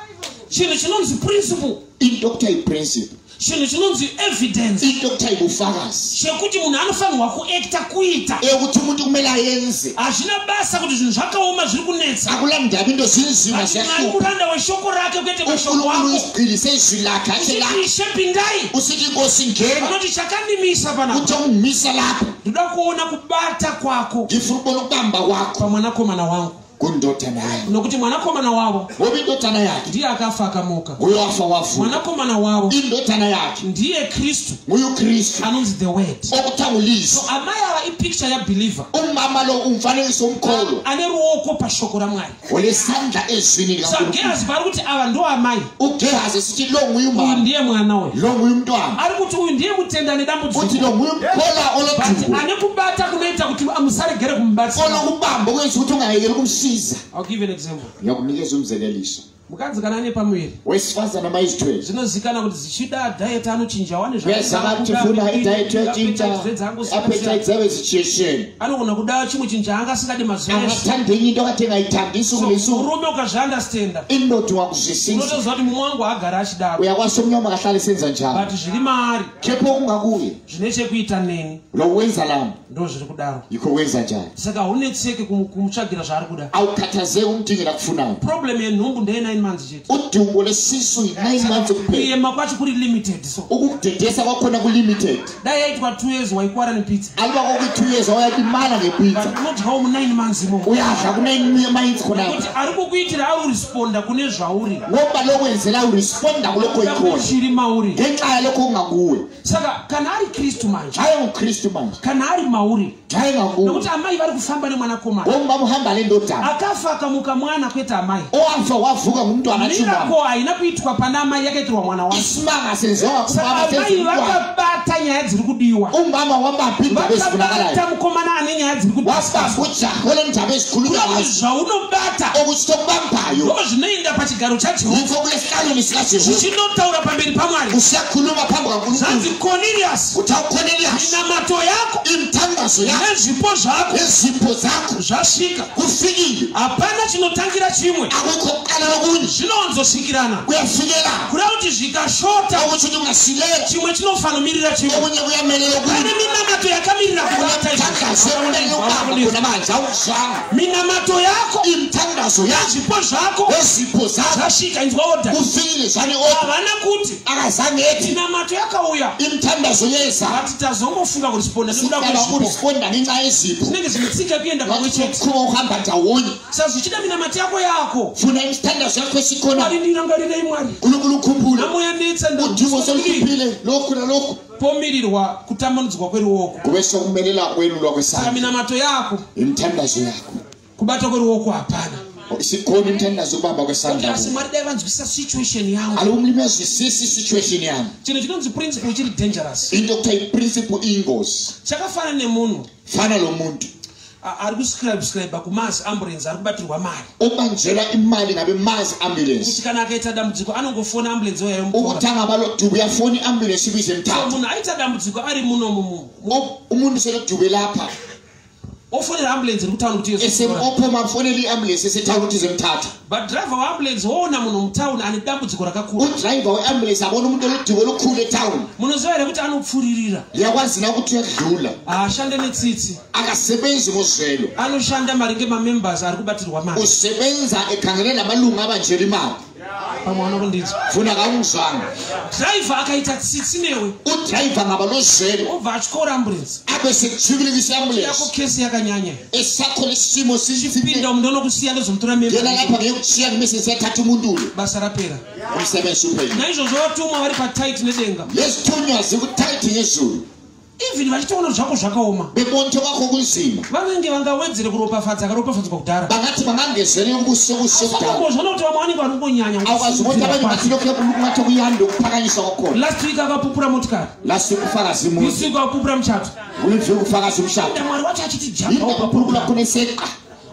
Chinhu chinonzi principle. Into okuthiwa iprinciple. Chinhu chinonzi evidence. Into okuthiwa ibufakazi. Chekuti munhu anofanirwa kuacta kuita. Ukuthi umuntu kumele ayenze. Hazvina basa kuti zvinhu zvakaoma zviri kunetsa. Akulandaba into zinzima Mwari ziyahlupa. kuranda weshoko rake kwete mashoko uNkulunkulu ako. usigqilise izwi lakhe athi la Usithi shepindai. usithi inkosi ngena Vanoti chakandimisa panapa. uthi ungimisa lapha Ndoda kuona kubata kwako ngifuna ukubona ukubamba kwakho pamwanakomana wangu. kundodana yakhe Nokuti mwanakomana wavo ngoba indodana yakhe ndiye akafa akamuka. nguye wafa wavuka Mwanakomana wavo indodana yakhe ndiye Kristu nguye uKristu anonzi the word. okuthiwa nguliso. So amai ava ipicture yabeliever. Umama lo umfanekiso omkholo Ane ruoko pashoko ramwari. olesandla ezwini likaNkulunkulu. Gehazi vari kuti ava ndo amai. uGehazi sithi lo nguye Uyu umama ndiye mwana we. lo nguye umntwana Ari kuti uyu ndiye kutenda uthi nedambudziko. lo nguye umkhola But olodumo ane kubata kunoita kuti musaregere kumubatsira. olokubamba kwenza ukuthi ungayekeli ukumsiza. I'll give you an example. Ngiyakunikeza umzekeliso. Mukadzi kana ane pamuviri Wesifazana mayizithwele zvinozikana kuti zichida diet anochinja wane uyazama kuti funa idiet yochinja appetite zabe zichiyesheni anogona kuda chimwe chinhu chaangasingadi mazuva eshe. angathanda enye into akati engayithandi isuku nesuku. Murume ukazviandastenda indoda wakuzwisisa unotoziva kuti mumwe wangu haagari achidaro. uyakwazi umnyama akahlala esenza njalo But zviri maari kepha okungakuye zvine chekuita neni lo wenza lami ndo zviri kudaro. yikho wenza njani. Saka haunetseki kumutsvagira zvaari kuda. awukhathazeki umdingela kufunayo. Problem yenhumbu ndeye 9 months chete. udungo lesisu yi9 months kuphela. Kuyema kwacho kuri limited. So ukukudedesa kwakhona ku-limited. dai yaitwa 2 years waikwara nepizza. aliba kokuyi-2 years wayalimala But ngepizza unodyawo mu9 months imo. uyadla ku9 months khonapho Kuti ari kukuitira auresponda kune zvauri. ngoba lokwenzela uresponda kulokho ikhona Zviri mauri. ngenxa yalokho kungakuwe. Saka kana ari Kristu manje. hayi nguKristu manje Kana ari mauri. hayi ngakuwe. Nokuti amai vari kufamba nemwanakomana. ngomama uhamba lendodana Akafa akamuka mwana kwete amai. owafa wavuka ngumntwana chimama. Miracle haina kuitwa pana amai yakaitirwa mwana wake. isimanga senziwa Saka kumama amai senzimntwana. vakabata nyaya dziri kudiwa. umama wambaphinda bezivunakalayo Vakabata mukomana ane nyaya dziri kudiscusswa. wambambujaho lendaba ezikhulunywa Kuti ngazo zvaunobata okuthi tokubambayo ndo zvinoenda pachigaro chaJehovha. yikho kulesihlalweni sikaJehova Zvichinotaura pamberi paMwari. usiyakhuluma phambi Zanzi kaNkulunkulu Cornelius, uthi awuKhoneliyasi minamato yako imithandazo yakho nezvipo zvako nezipho zakho zvasvika. kufikile. Hapana chinotangira chimwe. akukho kuqala lokunye Zvinowanzosvikirana. kuyafikela Kuda kuti zvikashota okuthi uthi ungasilela chimwe chinofanirira chimwe. okunye kuyamelela Pane okunye minamato yakamirira kubata imithandazo ekumele ukubamba khona manje awuzwanga. minamato yako imithandazo yakho nezvipo zvako nezipho zakho zvasvika. Inzwa oda. kufikile zvane oda Havana kuti akazange ethi minamato yakauya imithandazo yeza vati tazongofunga kurisponda nekuda siqala kwezvipo. ukurisponda ngenxa yezipho Zvinenge zvinetsika kuenda pamwe chete. kuba uhamba ndawonye. Saka zvichida minamato yako yako. funa imithandazo yakho esikhona Mwari ndirangarirei Mwari. uNkulunkulu ukhumbule Namo yanetsa udingo ndakuzwa soluhluphile lokhu nalokhu pomirirwa kutambanudzwa kweruoko. kube sokumelela kwelulwa Saka kwesandla. minamato yako imithandazo yakho kubata kweruoko hapana. sikhona imithandazo ukubamba Kuti kwesandla. asi Mwari dai vanzwisisa situation yangu. alo umlimi azwisisi isituation yami. Chinhu chinonzi principle chiri dangerous. into okuthiwa iprinciple iyingozi. Chakafana nemunhu fana lo muntu ari kuscribe kumazi ambulance ari kubatirwa mari. obanjelwa imali ngabe mazi ambulance Kuti kana akaita dambudziko anongofona ambulance oyayomukora. ukuthi angaba dubu yafoni ambulance ibize So mthatha. munhu aita dambudziko ari muno umuntu selodube lapha ofonera ambulance iri kutaura kuti yezvora. esemophoma afonela i-ambulance esethawula ukuthi izemthatha. But driver waambulance woona munhu mutauni ane dambudziko rakakura. udrayiva we-ambulance abona umuntu oludubo olukhulu etawuni. Munoziva here kuti anopfuririra. liyakwazi na ukuthi uyadlula Haashande netsitsi. akasebenzi ngozwelo. Anoshanda maringe mamembers ari kubatirwa mari. usebenza ekhangele namalungu abanjela imali. pamwana kundidzi funa kaungizwanga driver akaita tsitsi newe udriver ngaba lozelo obva achikora ambulance abe sekujubilikisa yako ambulance kesi yakanyanya esakho lesimo sinzipinda pinda umuntu onokusiya ngezomutora ngena memba lapha ngekuchiya kumese yathatha umuntu ule basa rapera umsebenzi uphela naizvozvo vatumwa vari patight nedenga lesithunywa zikuthayithi ngezulu even vachitoona zvako zvakaoma bebonto kwakho kunzima vanenge vangawedzere kuropafadza akaropafadzwa kudhara bangathi bangangezele ubuso kudala akambozvona kuti vamwe vanenge vanongonyanya awukazi ukuthi abanye bathi lokhu kungathi kuyanda ukuphakanyiswa kwakhona last week akapupura motikari lasi ukufakaza imoto this week akapupura muchato ulivye ukufakaza umshado mwari wacho achiti jamba upapulukula kuneseqa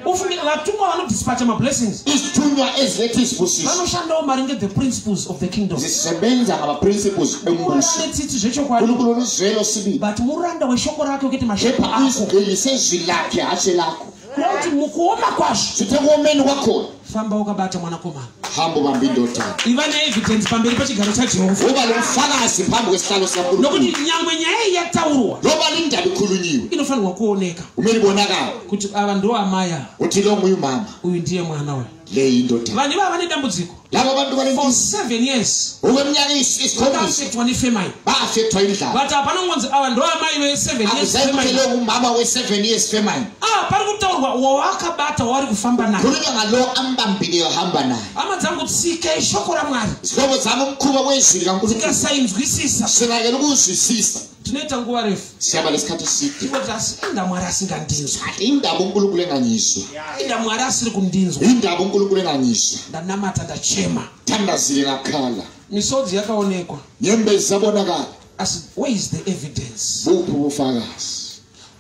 ufunge vatumwa vanodispatcha mablessings isithunywa eziletha izibusiso vanoshandawo maringe the principles of the kingdom zisebenza ngama-principles embuso netsitsi zvechokwadi unkulunkulu luzelo sibili but muranda weshoko rake uketi mashoko kepha ako izigqili sezwi lakhe hashe lakho kuti mukuoma kwazvo sithe kuomeni kwakhona famba ukabata mwanakomana hamba ubambe indodana iva neevidence pamberi pachigaro chajehovha uba lomfakazi phambi kwesihlalo sikankulunkulu nokuti nyangwe nyaya iyi yataurwa loba lindaba ikhulunyiwe inofanirwa kuoneka umele ibonakala kuti ava ndo amaya uthi lo nguye umama uyu ndiye mwana we le yindodana vanhu ivava vane dambudziko laba abantu for balenkinga 7 years okweminyaka isikhombisa vakafektwa nefemine bafethwa indlala but hapanongonzi ava ndo amai ve7 years akuzayikuthe famine. lo umama we-7 years famine Pari kutaurwa wawakabata wawari kufamba naye khulunywa ngalo ambambileyo hamba naye hama dzangu tsika ishoko ramwari zihlobo zami umkhuba wezwi likankulunkulu tikasayinzwisisa sinakela ukuzwisisa tinoita nguva refu siyaba lesikhathi eside tikoti asi inda mwari asingandinzwa ati indaba unkulunkulu enganyiswa inda mwari asiri kundinzwa indaba unkulunkulu enganyiswa ndanamata ndachema thandazile ngakhala misodzi yakaonekwa nyembezi zabonakala asi where is the evidence buphi ubufakazi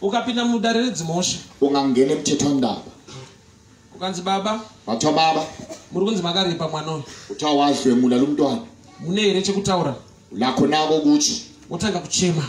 ukapinda mudare redzimosha ungangena emthethwandaba ukanzi baba wathiwa baba muri kunzi makaripa mwana uyu uthiwa wadlwemula lo mntwana mune here chekutaura lakho nako kutsho wotanga kuchema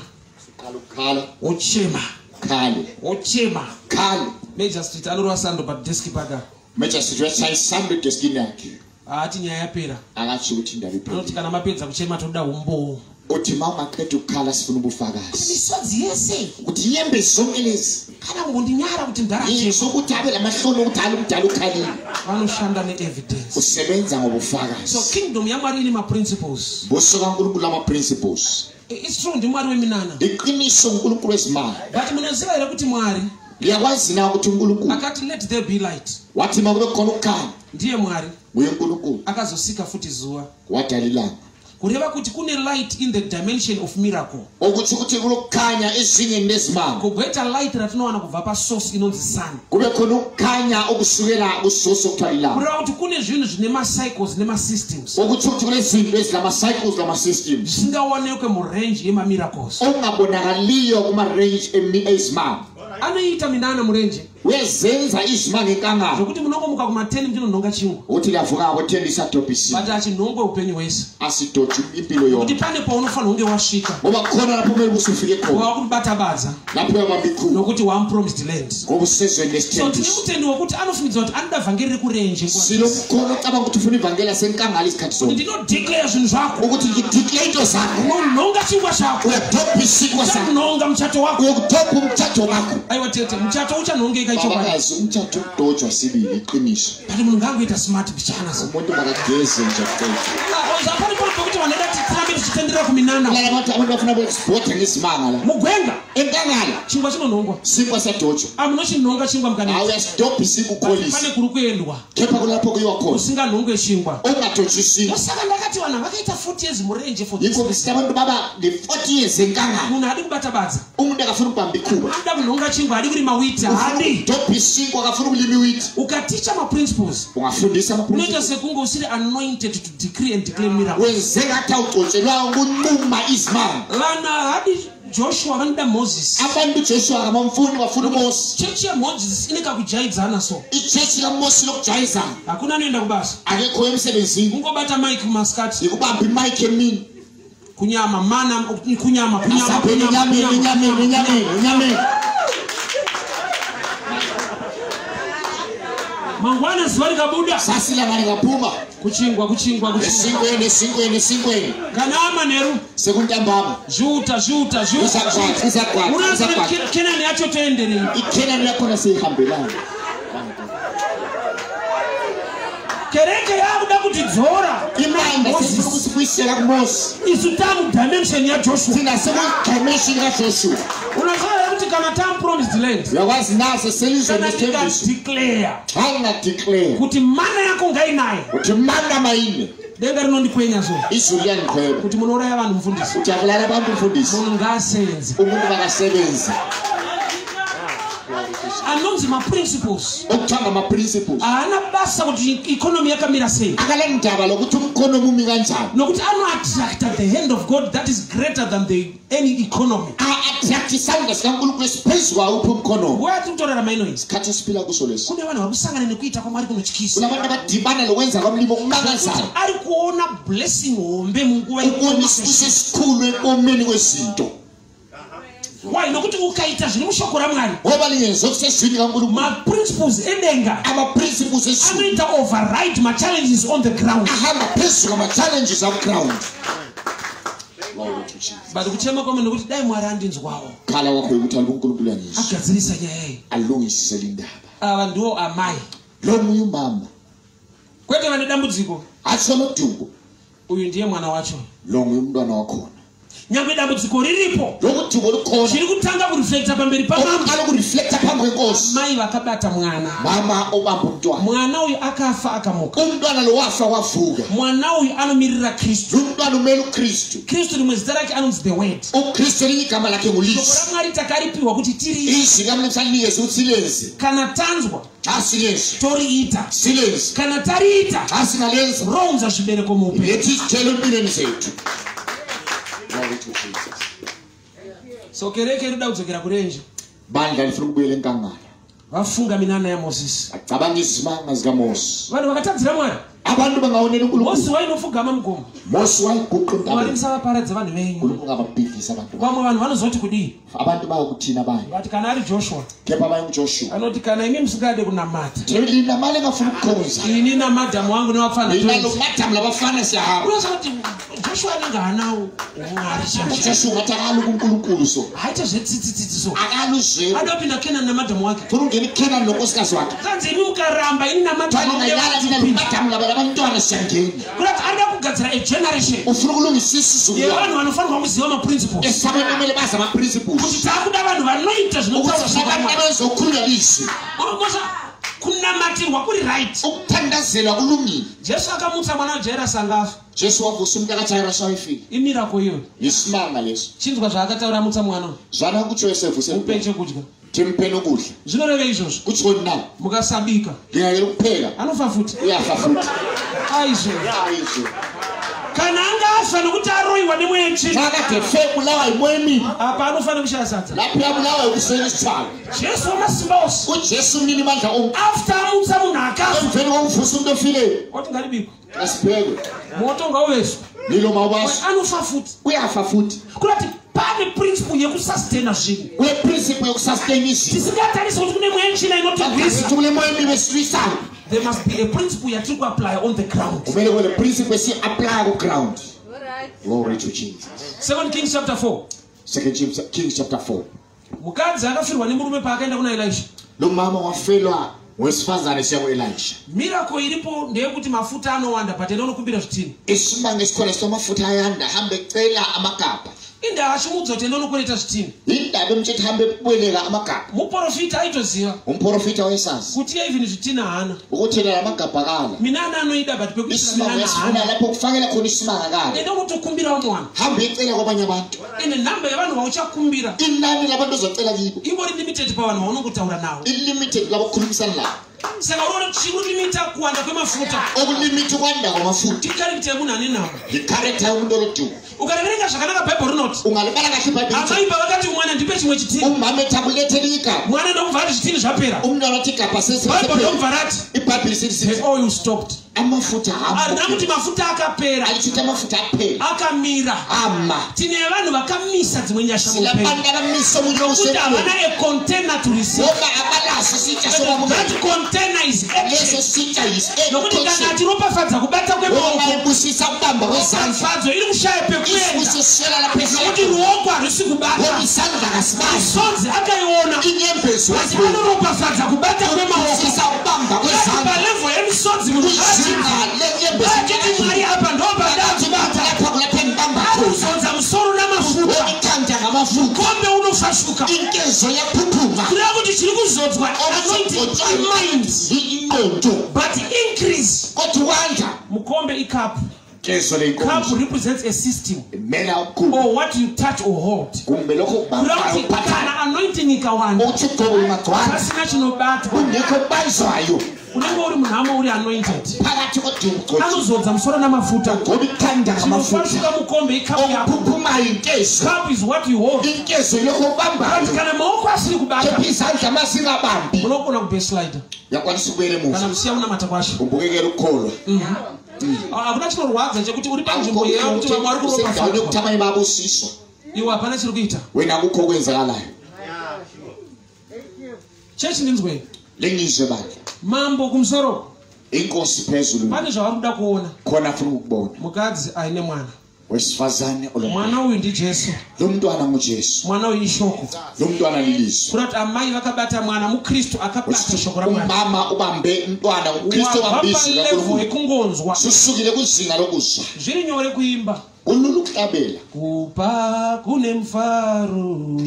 qala ukukhala wochema khale wochema khale major street anorwa sando padeski paka majasithi wetshayisando deskini yakhe haati nyaya yapera akatsho ukuthi indaba anoti ipheli kana mapedza kuchema toda umbowo uthi ma ungaqeda ukukhala sifuna ubufakazi misodzi yese ukuthi inyembezi zonke lezi kana ngondinyara kuti ndarachema yisho ukuthi abe lamahloni ukuthi hali umdala ukhalile vanoshanda neevidence usebenza so ngobufakazi kingdom yamwari ine maprinciples buso kankulunkulu ama-principles it's true ndimwari weminana iqiniso unkulunkulu wezimali but munoziva here kuti mwari liyakwazi na ukuthi unkulunkulu akati let there be light wathi ma kube khona ukukhanya ndiye mwari nguye unkulunkulu akazosika futi zuva wadala ilanga kureva kuti kune light in the dimension of miracle okuthi ukuthi kulokukhanya ezingeni lezimanga kugweta light ratinowana kubva pasource inonzi sun kube khona ukukhanya okusukela kusource okuthiwa ilanga kureva kuti kune zvinhu zvine macycles nemasystems okuthi ukuthi kule zinto ezilama-cycles lama-systems zvisingaonekwe murange yemamiracles okungabonakaliyo kuma-range ezimanga anoita minana murenje uyezenza izimanga enkangala zvokuti munongomuka kuma10 muchinonhonga chingwa ukuthi liyavuka ngabo-10 lisadobhisile but achinhongwe upenyu hwese asidothi impilo kuti yonke pane paunofanira kunge wasvika ngoba khona lapho umele ubusufike khona wava kubatabadza lapho uyabamba ikhulu nokuti wamupromised land ngoba usezweni so lesithembiso tine mutendi wokuti anofungidzwa kuti anoda vhangeri rekurenje silo mkhono ocabanga ukuthi ufuna ivangeli yasenkangala isikhathi kuti zonke ndinodeclare zvinhu zvako ukuthi ngidiclare into zakho unonhonga chingwa chako uyadobha isikwa sakho uchanhonga muchato wako uyokudobha umtshato wakho aiwa tete muchato uchanhongeka ichokwadi babakazi umtshato ukudotshwa sibili iqiniso but munhu ngaangoita smart bichana so umuntu makageze nje kuqeda zapani pano pekuti vaneda tirambe tichitenderera kuminana abantu bafuna kuexporta ngezimanga la mugwenga enkangala chingwa chinonhongwa sikwa sadotshwa amunochinhonga chingwa hawu mukanisa uyasidobha isiku ukholisa pane kuri kuendwa kepha kulapho kuyiwa khona usinganhongwe chingwa ungadotshwa isiku saka ndakati vanhu vakaita 40 years murenje for yikho this bisithi abantu baba le-40 years enkangala munhu hadi kubatabadza umuntu akafuna ukubamba ikhuba anoda kunhonga chingwa hadi kurima witi hadi udobha isiku akafuna ukulima iwiti ukaticha maprinciples ungafundisa unoita amaprinciples sekunge usiri anointed to decree and declare miracle wenzeka athi awugcotshelwanga ukunquma izimanga lana hadi joshua vanoda moses abantu ujoshua kamamfuni bafuna umosi chechi yamoses inekakujaidzana so ichechi kamosi lokujayizana hakuna anoenda kubasa akekho emsebenzini kungobata mike kumaskati ikubamba imike emini kunyama mana kunyama asapheni enyameni mangwana ziva likabuda sasilanga likaphuma kuchingwa esinkweni kana amanheru sekuntambama zvuta kenani yacho toenderei ikhenani lakhona seyihambelana kereke yakuda kuti dzora imanda sekukusifuyisela kuMose isu tamu dimension ya Joshua thina seku-dimension kaJoshua unazoya kuti kana tamu promised land uyakwazi naso selizwe nesithembiso declare declare kuti mana yako ngainaye kuti mana maine denga rinondikwenya zo izulu liyandikhweba kuti munouraya vanhu mufundisi kuti abulala abantu mfundisi munhu ngaasevenze umuntu makasebenze anonzi ma-principles okuthanga ama-principles haana basa kuti economy yakamira sei akala ndaba lokuthi umkhonomi umi kanjani nokuti ano-attracta the hand of God that is greater than any economy a-attracta isandla sikankulunkulu esiphezu kwawo uphi umkhonomi ngoyathi kutorarama ino izi isikhathi esiphila kuso leso kune vanhu vari kusangana nekuita kwamwari kunotyisa kunabantu abadibana lokwenza kwamlimo kumangazayo ari kuona blessing hombe munguva ukubona isibuso esikhulu ekomeni kwezinto why nokuti ukaita zviri mushoko ramwari ngoba lingenzo kusezwini kankulunkulu ma-principles edenga ama-principles esizulu anoita override ma-challenges on the ground ahamba phezulu kwama-challenges akuground but kuchema kwame nokuti dai mwari andinzwawo khala wakho yokuthi alibe unkulunkulu yanizwa agadzirisa nyaya iyi alungisisele indaba ava ndiwo amai lo muye umama kwete vane dambudziko atsho nodungo uyu ndiye mwana wacho lo nguye umntwana wakhona nyangwe dambudziko riripo lokudungo lukhona chiri kutanga kureflecta pamberi pamama okuqala ukureflecta phambi kwenkosi mai vakabata mwana mama obamba umntwana mwana uyu akafa akamuka umntwana lo wafa wavuka mwana uyu anomirira kristu umntwana umele ukristu kristu rimwe zita rake anonzi the word ukristu elinye igama lakhe shoko ngulizwi ramwari takaripiwa kuti tiri izwi kamlikusalinikeze ukuthi silenze kana tanzwa asilenze toriita silenze kana tariita asinalenza rounza zvibereko muupenyu lethi isithelo empilweni zethu Glory to Jesus. so kereke irida kudzokera kurenje bandla lifuna ukubuyela enkangala vafunga minana yamozisi acabanga izimanga zikaMose vanhu vakatadzira mwari abantu bangaonela unkulunkulu mosi wainofugama mugomo Mose wayiguqa mwari intabeni musavaparadza vanhu venyu unkulunkulu ngababhidlisa abantu vamwe vanhu vanozoti kudii abantu bayokuthina abanye vati kana ari joshua kepha abanye uJoshua anoti kana imi musingade kunamata lina mali engafuna ukukhonza ini namadhamu wangu nevafana lina lomadamu labafana siyahamba unoza kuti joshua anenge hanawo umwari uJoshua ungathi akala kunkulunkulu so haita zvetsitsitsitsi so akala uzwelo adopinda kenani namadhamu wake funa ungena iKhenani nonkosikazi wakhe kanzi imi mukaramba ini namadhamu ngayala mina lomadamu labantwana siyangena kurati arida kugadzira ageneration ufuna ukulungisa isizulu yevanhu vanofanirwa kuziva maprinciples esabeni kumele bazi ama-principles kuti taakuda vanhu vanoita zvinotaura ukuthi abantu zvakanaka abazokhulula lizwi mosa kunamatirwa kuri right ukuthandazelwa kulungile jesu akamutsa mwana wajairasi angafa Jesu wavusa umuntu akaJairus wayefile imirako iyo isimanga leso chinzwa zvaakataura amutsa mwana zwana kutsho Yosefu mupe chekudya timpeni ukudla zvinoreva izvozvo kutshoni na mukasabika ngingayela ukupheka anofa futi uyafa futhi aizvo yaizvo kana anga afa nokuti aroyiwa nemweya mutsvene akade fe bulawa yimoya emibi apa anofanira kushaya sadza lapho yabulawa yokuswela isithwalo jesu wamasimba ose uJesu mnini mandla onke after amutsa munhu akafa emveni kokuvusa umuntu ofileyo oti ngalibikwa asiphekwe moto ngauvezwa lilo mawubaso anofa futi uyafa futhi kurati pane principle yekusustena zvinhu kweprinciple yokusustain izinto tisingatarisi kuti kune mweya mutsvene inotigwisa kuti kule moya emibi esitwisayo there must be a principle yatiri kuapply on the ground kumele kule principle esi-aplya ku-ground glory to Jesus 2 Kings chapter 4 2 Kings chapter 4 mukadzi akafirwa nemurume paakaenda kuna elisha lo mama wafelwa wesifazane siya ku-elisha miracle iripo ndeyekuti mafuta anowanda but enda unokumbira zvitini isimanga esikhona sinomafuta ayanda hambe ecela amagabha indaba achimudza kuti enda unokweleta zvitini indaba emutshethi hambe kubweleka amagabha muprofita aitoziva umprofita wayesazi kuti iye even zvitini haana ukuthela amagabha kala minana anoida but pekuitira isimanga minana esifuna haana lapho kufakela khona isimanga kala enda unotokumbirawo mwana hambe ecela kwabanye abantu ende nhamba yavanhu vauchakumbira inani labantu ozocela kibo ivori limited pavanhu vaunongotaura navo ilimited labo kukhulumisana labo saka unoona chikulimita kuwanda kwemafuta okulimita ukwanda kwamafuta ikarekita yemunhu ane nhamba ikarekta yomuntu olodumo ukareverenga zvakanaka bhaibheri rinoti ungalibala kahle ibhayibheli amai pavakati mwana ndipe chimwe chitini umama etakulethela igabha mwana ndokubva ati zvitini zvapera umntwana wathi igabha bhaibheri ndokubva rati ibhayibheli the selisithi oil stopped amafutha arina kuti mafuta akapera alichithi amafutha aphela akamira ama tine vanhu vakamisa dzimwe nyasha muupenyu silabantu abamisa omunye kuti osemweni havana acontainer to receive ngoba abalaso sitsha sokwamukela that container is leso action sitsha nokuti kana atiropafadza kubata kwemaoko yisibusisa kubamba kwezandla fadzo iri kushaya pekuenda isibuso sishela lapha nokuti ruoko harisi kubata ngoba isandla kasibazi isodzi akaiona inyembezi asi vanoropafadza kubata kwemaoko sisa kubamba kwezandla palevo misodzi munhu ati mwari apa ndobadazodza musoro namafuta mukombe unofashuka kureva kuti chiri kuzodzwa but increase mukombe ikapu. Cup represents a system or what you touch or hold. Anointing ikawanda pasina chinobata unenge uri munhu amo uri anointed anozodza musoro namafuta chinofashuka mukombe ikapu yapo. Cup is what you hold. Kana maoko asiri kubata unogona kubeslide kana musiya unamata kwacho. Akuna chinorwadza chekuti uri panzvimbo yako kuti vamwe vari kuropa iwe hapana chiri kuita chechi ndinzwe mambo kumusoro pane zvavari kuda kuona mukadzi aine mwana mwana uyu ndiJesu mwana uyu ishoko kurati amai vakabata mwana mukristu akabata shoko ramwari wabva yekungonzwa zviri nyore kuimba kupa kune mfaro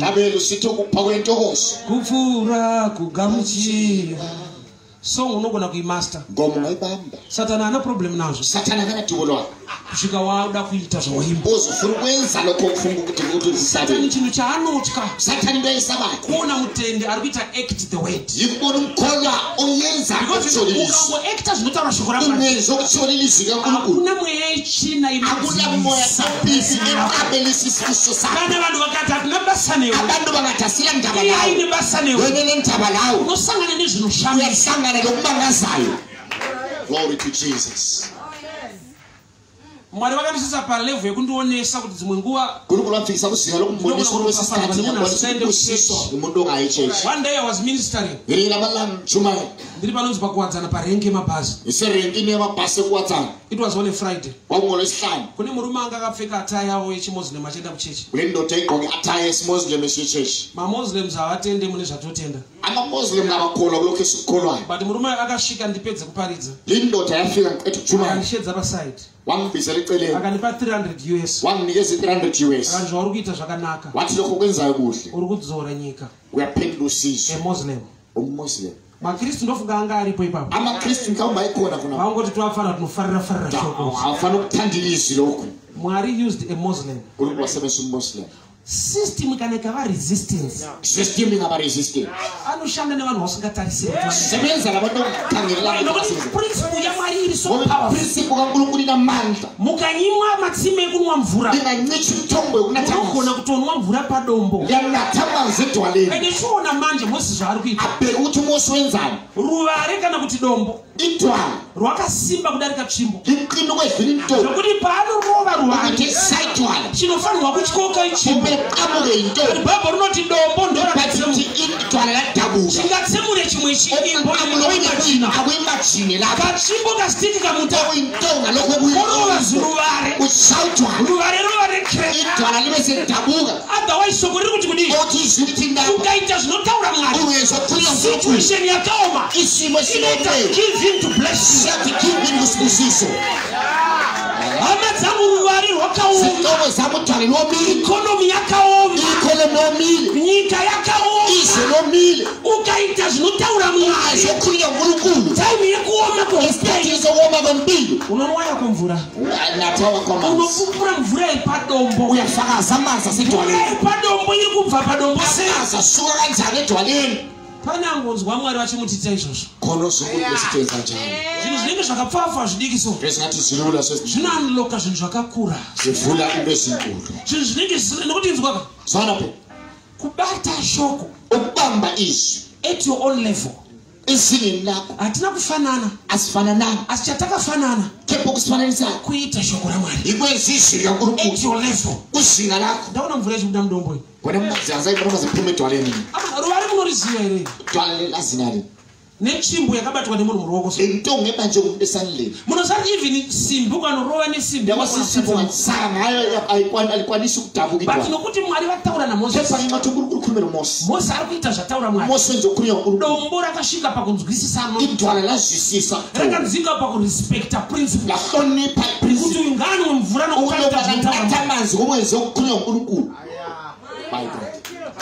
kupfura kugamuchira song unogona kuimaster satana hana problem nazvo kusvika wauda kuita zvawaimba satani chinhu chaanotya kuona mutende ari kuita act the word ukangoacta zvinotaura shoko ramwari hakuna mweya yechina kana vanhu vakati hatina basa newe aine basa newe unosangana nezvinoshamisa. Glory to Jesus. Mwari vakandisisa palevel yekundionesa kuti dzimwe nguva one day I was ministering ndiri panonzi pakuwadzana parenge mabhazi. It was on a Friday. Kune murume anga akapfeka attire yawo yechimuslim achienda kuchechi. Mamuslims havatende mune zvatotenda. But murume akasvika ndipedze kuparidza akandishedza paside akanipa $300 US. Akanzva uri kuita zvakanaka uri kudzora nyika. A Muslim. Makristu ndofunga anga aripo ipapo. Vangoti tovafanira tinofarira shoko. Mwari used a Muslim. System kana ikava resistance. Anoshanda nevanhu vasingatarisiri. Principle yaMwari iri so powerful. Mukanyimwa matsime ekunwa mvura unogona kutonwa mvura padombo. Ende chiona manje Mose zvaari kuita. Ruvare kana kuti dombo rwakasimba kudarika tsvimbo zvokuti paanorova ruvare chinofanirwa kutyoka itsvimbo. Bhaibheri rinoti dombo ndorakachingatsemure chimwe chimbo katsvimbo kasitiki kamutaorova ziruvare ruvare rova rekreta otherwise shoko riri kuti kudii ukaita zvinotaura Mwari situation yakaoma inoita give in to bless hama dzangu ruvare rwakaoma ikonomi yakaoma nyika yakaoma ukaita zvinotaura Mwari time yekuoma kweupenyu unonwaya kwemvura unopupura mvura iri padombo mvura iri padombo iri kubva padombo sei. Pane angonzwa Mwari vachimuti chaizvozvo zvinhu zvinenge zvakapfapfa zvidikiso zvinoanloka zvinhu zvakakura zvinhu zvinenge nokuti inzwaka kubata shoko at your own level. Hatina kufanana asi chatakafanana kuita shoko raMwari at your level. Ndaona mvura ichikuda mudombo iyi ruvare munoriziva here nechimbo yakabatwa nemunhu muruoko so intonga ebanje kumuntu esandleni munozati even simbi ukanorowa nesimbi alikwanisi ukudabukitwa but nokuti Mwari vataura naMozisi kepa ngenxa uNkulunkulu ukhuluma noMose Mose ari kuita zvataura Mwari Mose wenza ukukhulunywa uNkulunkulu dombo rakasvika pakunzwisisana idwala lazwisisa rakadzika pakurespecta principle lahlonipha kuti iprinciple ungani wemvura nokuita zvataura amanzi ngomwenze ukukhulunywa uNkulunkulu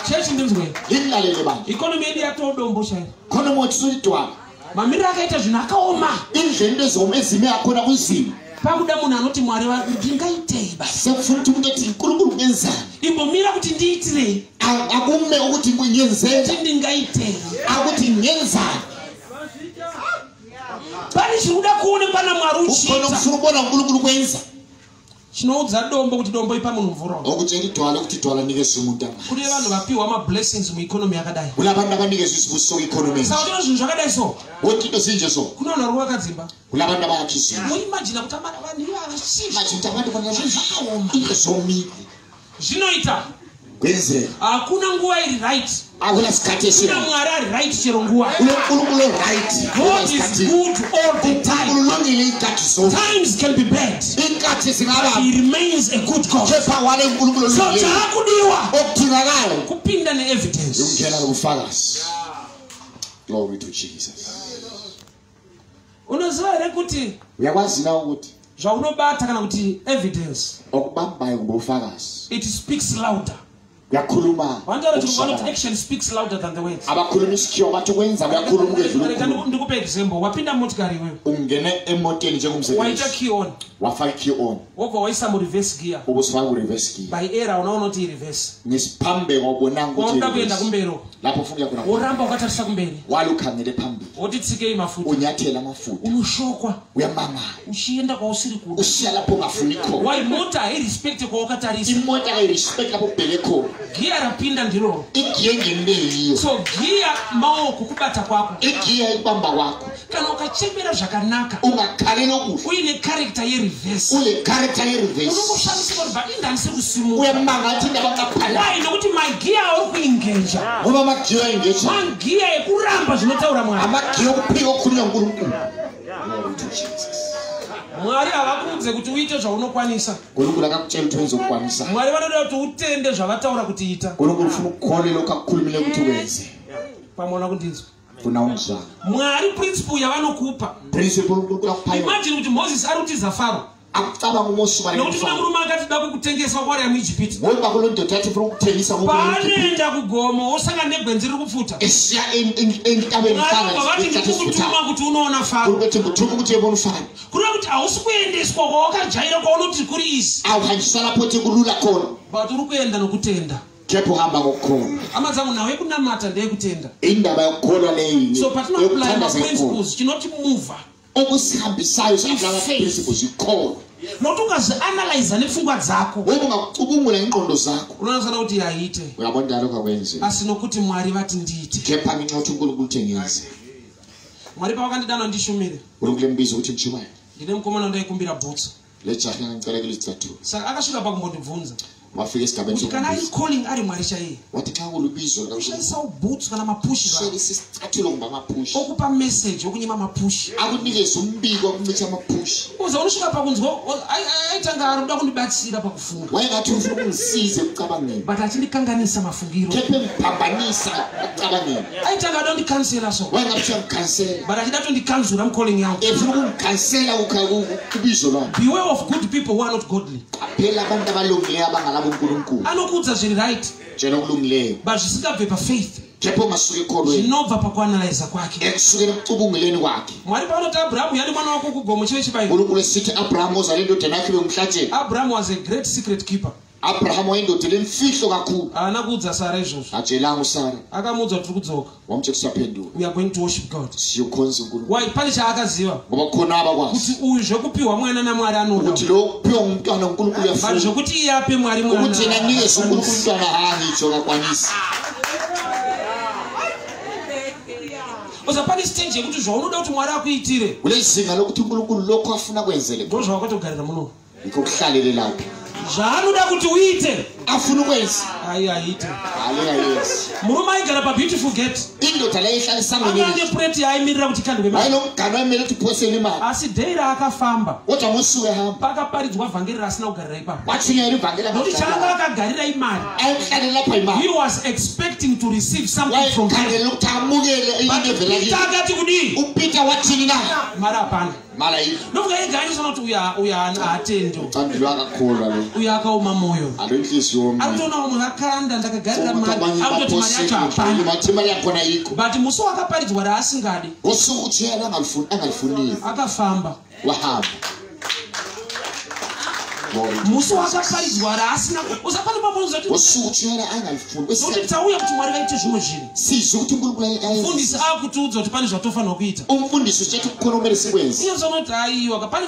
chechi ndimzwe lingilalele bani economy yedu yatodombo shairi khona mothi sulidwala mamiriro akaita zvinhu akaoma indlela ezoma ezime yakhona kunzima pakuda munhu anoti Mwari ndingaitei basi sekufuna ukuthi umuntu ethi uNkulunkulu ungenzani imbomira kuti ndiitirei akume ukuthi ngiyenzeni kuti ndingaitei akuthi ngiyenzani pane chinoda kuonekwa naMwari ukhona uchiita ukufuna ukubona uNkulunkulu kwenza chinoudza dombo kuti dombo ipa munhu mvura okutshela idwala ukuthi idwala nikezwe umuntu amanje kune vanhu vapiwa ma-blessings mueconomy yakadai kulabantu abanikezwe isibusiso kwi-economy saka tino zvinhu zvakadai so wothi into zinje so kune vanhu vari vakadzimba kulabantu abayakhisiwe muimagina kuti vanhu ivo manje avashisha ukuthi abantu zvakaoma ingezomile zvinoita kwenzeka hakuna nguva iri right akuna sikhathi kuna esina Mwari ari right chero nguva uNkulunkulu right God is good all the time ulungile ikhathi zonke times can be bad inkathi zingaba he remains a good God kepha wale uNkulunkulu so olungile chakudiwa okudingakala kupinda ne-evidence ukungena nobufakazi glory to Jesus unoziva here kuti uyakwazi na ukuthi zvaunobata kana kuti evidence okubambayo ngobufakazi it speaks louder kuyakhuluma vantaura kuti vanoti action speaks louder than the words abakhuluma isikhiwa bathi kwenza kuyakhuluma ukwedlula ndikupe example wapinda motikari iweyo ungene emotweni njengomsebenzi waita key on wafaka key on wobva waisa mureverse gear ubusifaka ku-reverse gear by error unaona kuti ireverse ngesiphambeko wabonanga ukuthi wauda kuenda i-reverse. kumberi lapho ufuna kuya khona woramba ukatarisa kumberi wale ukhangele phambili woti tsikei mafuta unyathela amafuta unoshokwa uyamangala uchienda kwausiri kuda ushiya lapho ungafuni khona why mota hairespecti kwawakatarisa imota kayirespect lapho ubheke khona giya rapinda ndiro igiya engenile yiyo so giya maoko kubata kwako igiya ikubamba kwakho kana ukachembera zvakanaka ungakhaleli okuhle uine character yereverse ule character ye-reverse unongoshamisika kuti indandisi kusimuka uyamangala athi ndabangaphala why nokuti magiya auri kuingenja ngoba amagiya ayingeja magiya ekuramba zvinotaura Mwari amagiya okuphika okukhulunywa uNkulunkulu glory to Jesus Mwari havakuudze kuti uite zvaunokwanisa uNkulunkulu akakutshela ukuthi wenze okukwanisa Mwari vanoda kuti utende zvavataura kuti ita uNkulunkulu ufuna ukukholela lokhu akukhulumile ukuthi wenze pamona kundinzwa funa ungizwana Mwari principle yavanokupa principle uNkulunkulu akuphayo imagine kuti Moses ari kuti Zafaro akucabanga uMose nokuti kuna murume akati da kukutengeswa kwari yamuijipita ngoba kulo ndoda yathi ufuna ukuthengisa paanoenda kugomo osangana negwenzi riri kupfuta esiya entabeni vati ndikukutuma kuti unoona Faro ukuthi ngithuma ukuthi yebona uFaro kureva kuti hausi kuendeswa kwawakajaira kwaunoti kuri izi awuhanjisa lapho kuti kulula khona but uri kuenda nokutenda kepha uhamba ngokukhona hama dzangu nawe kunamata ndeyekutenda indaba yokukholwa leyi so patinoapply maprinciples chinoti muva okusihambisayo sakulama principles ikholwa nokuti ukazianalyza nepfungwa dzako wena ungacubungula ingqondo zakho unoziona kuti yaite uyabona njalo kakwenze asi nokuti Mwari vati ndiite kepha ngenxa yokuthi uNkulunkulu uthengenze Mwari pavakandidana ndishumire uNkulunkulu embiza ukuthi ngishumayo ndine mukomana ndaikumbira bhutsu lejaha ngicela kulitsathu saka akasvika pakumbondibvunza wafika esigabeni kuti kana ari calling ari Mwari chaiye wathi xa kulubizo ushandisa ubhutsu kana mapushi sisicathulo ngumba amapushi okupa message okunyima mapushi akunikeza umbiko akumithi amapushi uza unosvika pakunzwa aitanga ari kuda kundibatsira pakufunga wayengathi ufuna ukungisize ekucabangeni but achindikanganisa mafungiro kepha engiphambanisa ekucabangeni aitanga ada kundikhansela so wayengathi uyangikhansela but achida tondikhanzura mcalling yangu efuna ukungikhansela kubizo lwami beware of good people who are not godly qaphela abantu abalungileyo abangalabo uNkulunkulu anokuudza zviri right tshela okulungileyo but zvisingabve pafaith kepha ungasuka ekholweni zvinobva pakuanalyza kwake ekusukela ekucubunguleni kwakhe Mwari paanoti Abrahamu yani mwana wako kugomo chive chibayiro uNkulunkulu esithi Abrahamu ozale indodana yakhe bemhlatshela Abraham was a great secret keeper Abrahamu wayindoda lemfihlo kakhulu haana kuudza Sara izvozvo atshelanga uSara akamuudza kuti tiri kudzoka wamtshela siyaphendula we are going to worship God siyokhonza uNkulunkulu why pane chaakaziva ngoba kukhona abakwazi kuti uyu zvokupiwa mwana naMwari anoda ukuthi lo kuphiwa ngumntwana uNkulunkulu but uyafuna zvokuti iye ape Mwari ukuthi yena mwana nikeze uNkulunkulu umntwana hangitsho kakwanisi oza pane stage yekuti zvaunoda kuti Mwari akuitire kule zinga lokuthi uNkulunkulu lokho afuna kwenzele ndo zvawakatogarira muno ikho kuhlalele lapho zvaanoda kuti uite afuna ukwenza hayi ayithe yes murume ayigala pa beautiful gate indoda la ihlala esangweni abanye preti yayimirira kuti khandwe hayi nomgane wemele ukuthi phosele imali asi deira akafamba kodwa ngosuku ehamba pakaparidzwa vhangeri asina kugarira ipapo wathunyelwa ivangeli nokuti changa akagarira imali ayihlale lapha imali he was expecting to receive something from God wayekhangela ukuthi amukele into evela kini akati kudi uPeter wathini na mara hapana mala yini nokuthi ayiganyisa nokuthi uya atendo ucandilwa kakhulu lo uya akauma moyo alenhliziyo yomuntu akutona umuntu akhanda ndakagarira mali akuti mali yacho hapana mathima yakhona yikho but muso wakaparidzwa ra asingadi ngosuku thiyela angalifuni akafamba wahamba muso wakaparidzwa ra asina usapana mamunzo kuti ngosuku thiyela angalifuni kuti tsauya kuti mwari vaite zvimwe zvinhu sizwe kuti uNkulunkulu ayenzile fundisi akutiudza kuti pane zvatofanira kuita umfundisi uchethi kukhona umele sikwenze iye zonoti ayiwa pane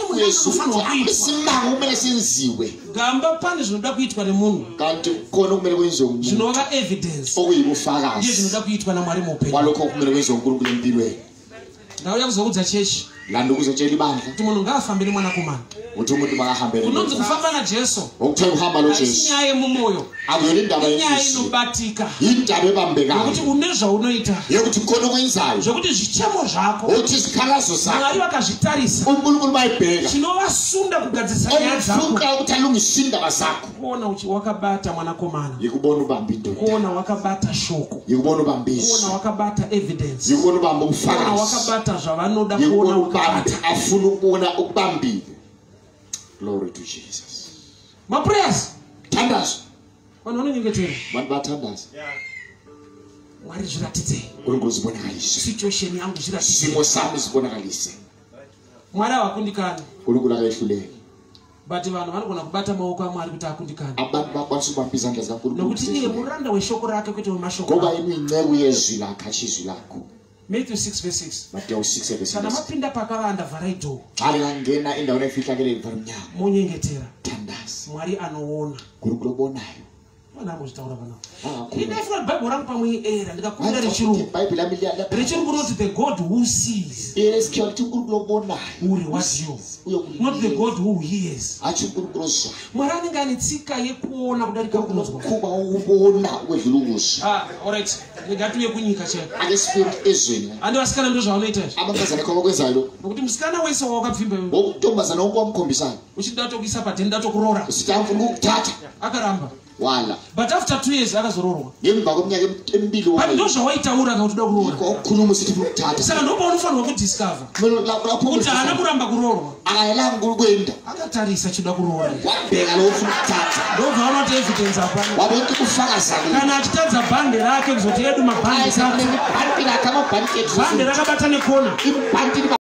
munhu anofanirwa kuitwa simanga umele senziwe gamba pane zvinoda kuitwa nemunhu kanti kukhona kumele kwenziwe umuntu zvinova evidence okuyibufakazi iye zvinoda kuitwa namwari muupenyu walokho kumele kwenziwe uNkulunkulu empilweni ndauya kuzoudza chechi landa ukuzotshela ibandla kuti munhu ngaafambire mwanakomana ukuthi umuntu makahambele kunonzi kufamba najesu ukuthe uhamba noJesu asinyaya yemumoyo akuyona indaba inyaya yenhliziyo inobatika indaba ebambekayo nokuti une zvaunoita yokuthi kukhona okwenzayo zvokuti zvichemo zvako uthi isikhalazo sakho mwari vakazvitarisa uNkulunkulu bayibheka chinovasunda kugadzirisa nyaya dzako ofuka ukuthi alungise indaba zakho kuona wakabata mwanakomana yikubona ubamba indoda kuona wakabata shoko yikubona ubambisa kuona wakabata evidence yikubona ubamba kuona ubufakazi wakabata zvavanoda kuona yikubona wakabata ubamba afuna ukubona ukubambile. Glory to Jesus. maprayers Thandazo vanhu vanonyengetera vanhu vathandaza mwari zviratidze uNkulunkulu zibonakalise situation yangu zviratidze simo sami zibonakalise mwari havakundikani uNkulunkulu akayehluleka but vanhu vanogona kubata maoko amwari kuti akundikani abantu bakwanisa ukubamba izandla zikaNkulunkulu nokuti iye muranda weshoko rake kwete wemashoko ngoba imingceku yezwi lakhe achizwi lakho. Matthew 6:6 Matthew 6:6 kana mapinda pakavanda vharai dhoo ngena endaweni efihlakele ivara umnyango munyengetera thandaza mwari anoona uNkulunkulu obonayo vana vamuzvitaura vanavo indaifuna bhaibheri rangu pamwe era ndikakunda rechirungu iBhayibheli lami rechirungu rinoti the God who sees yesikhiwa kuti uNkulunkulu obonayo who rewards you, not the God who hears. athi uNkulunkulu ozwayo mwari anenge ane tsika yekuona kudarika kunozwa. kuba ubona ukwedlula ukuzwa. Alright, ndingatuye kunyika chete ake spirit ezweni andi vasikana ndo zvavanoita izvi abantazana khona kwenzayo lokho nokuti musikana wese wakapfimba ngokuntombazana wonke wamkhombisayo uchida tokuisa padheni datokuroora usithi amfuna ukuthatha akaramba wala but after 2 years akazoroorwa ngemva kweminyaka emibili but ndo zvawaitaura kuti uda kuroora ukukhuluma usithi ufuna ukuthatha saka ndopa unofanirwa kudiscover kuti haana kuramba kuroorwa akayelanga ukwenda akatarisa chida kuroora wabheka lo ufuna ukuthatha ndobva vanoti evidence apa wabona ukuthi kufakaza kana achitadza bhande rake kuzoti edu mabhande bhandi lakhe amabhandi bhande rakabata nekona ibhandi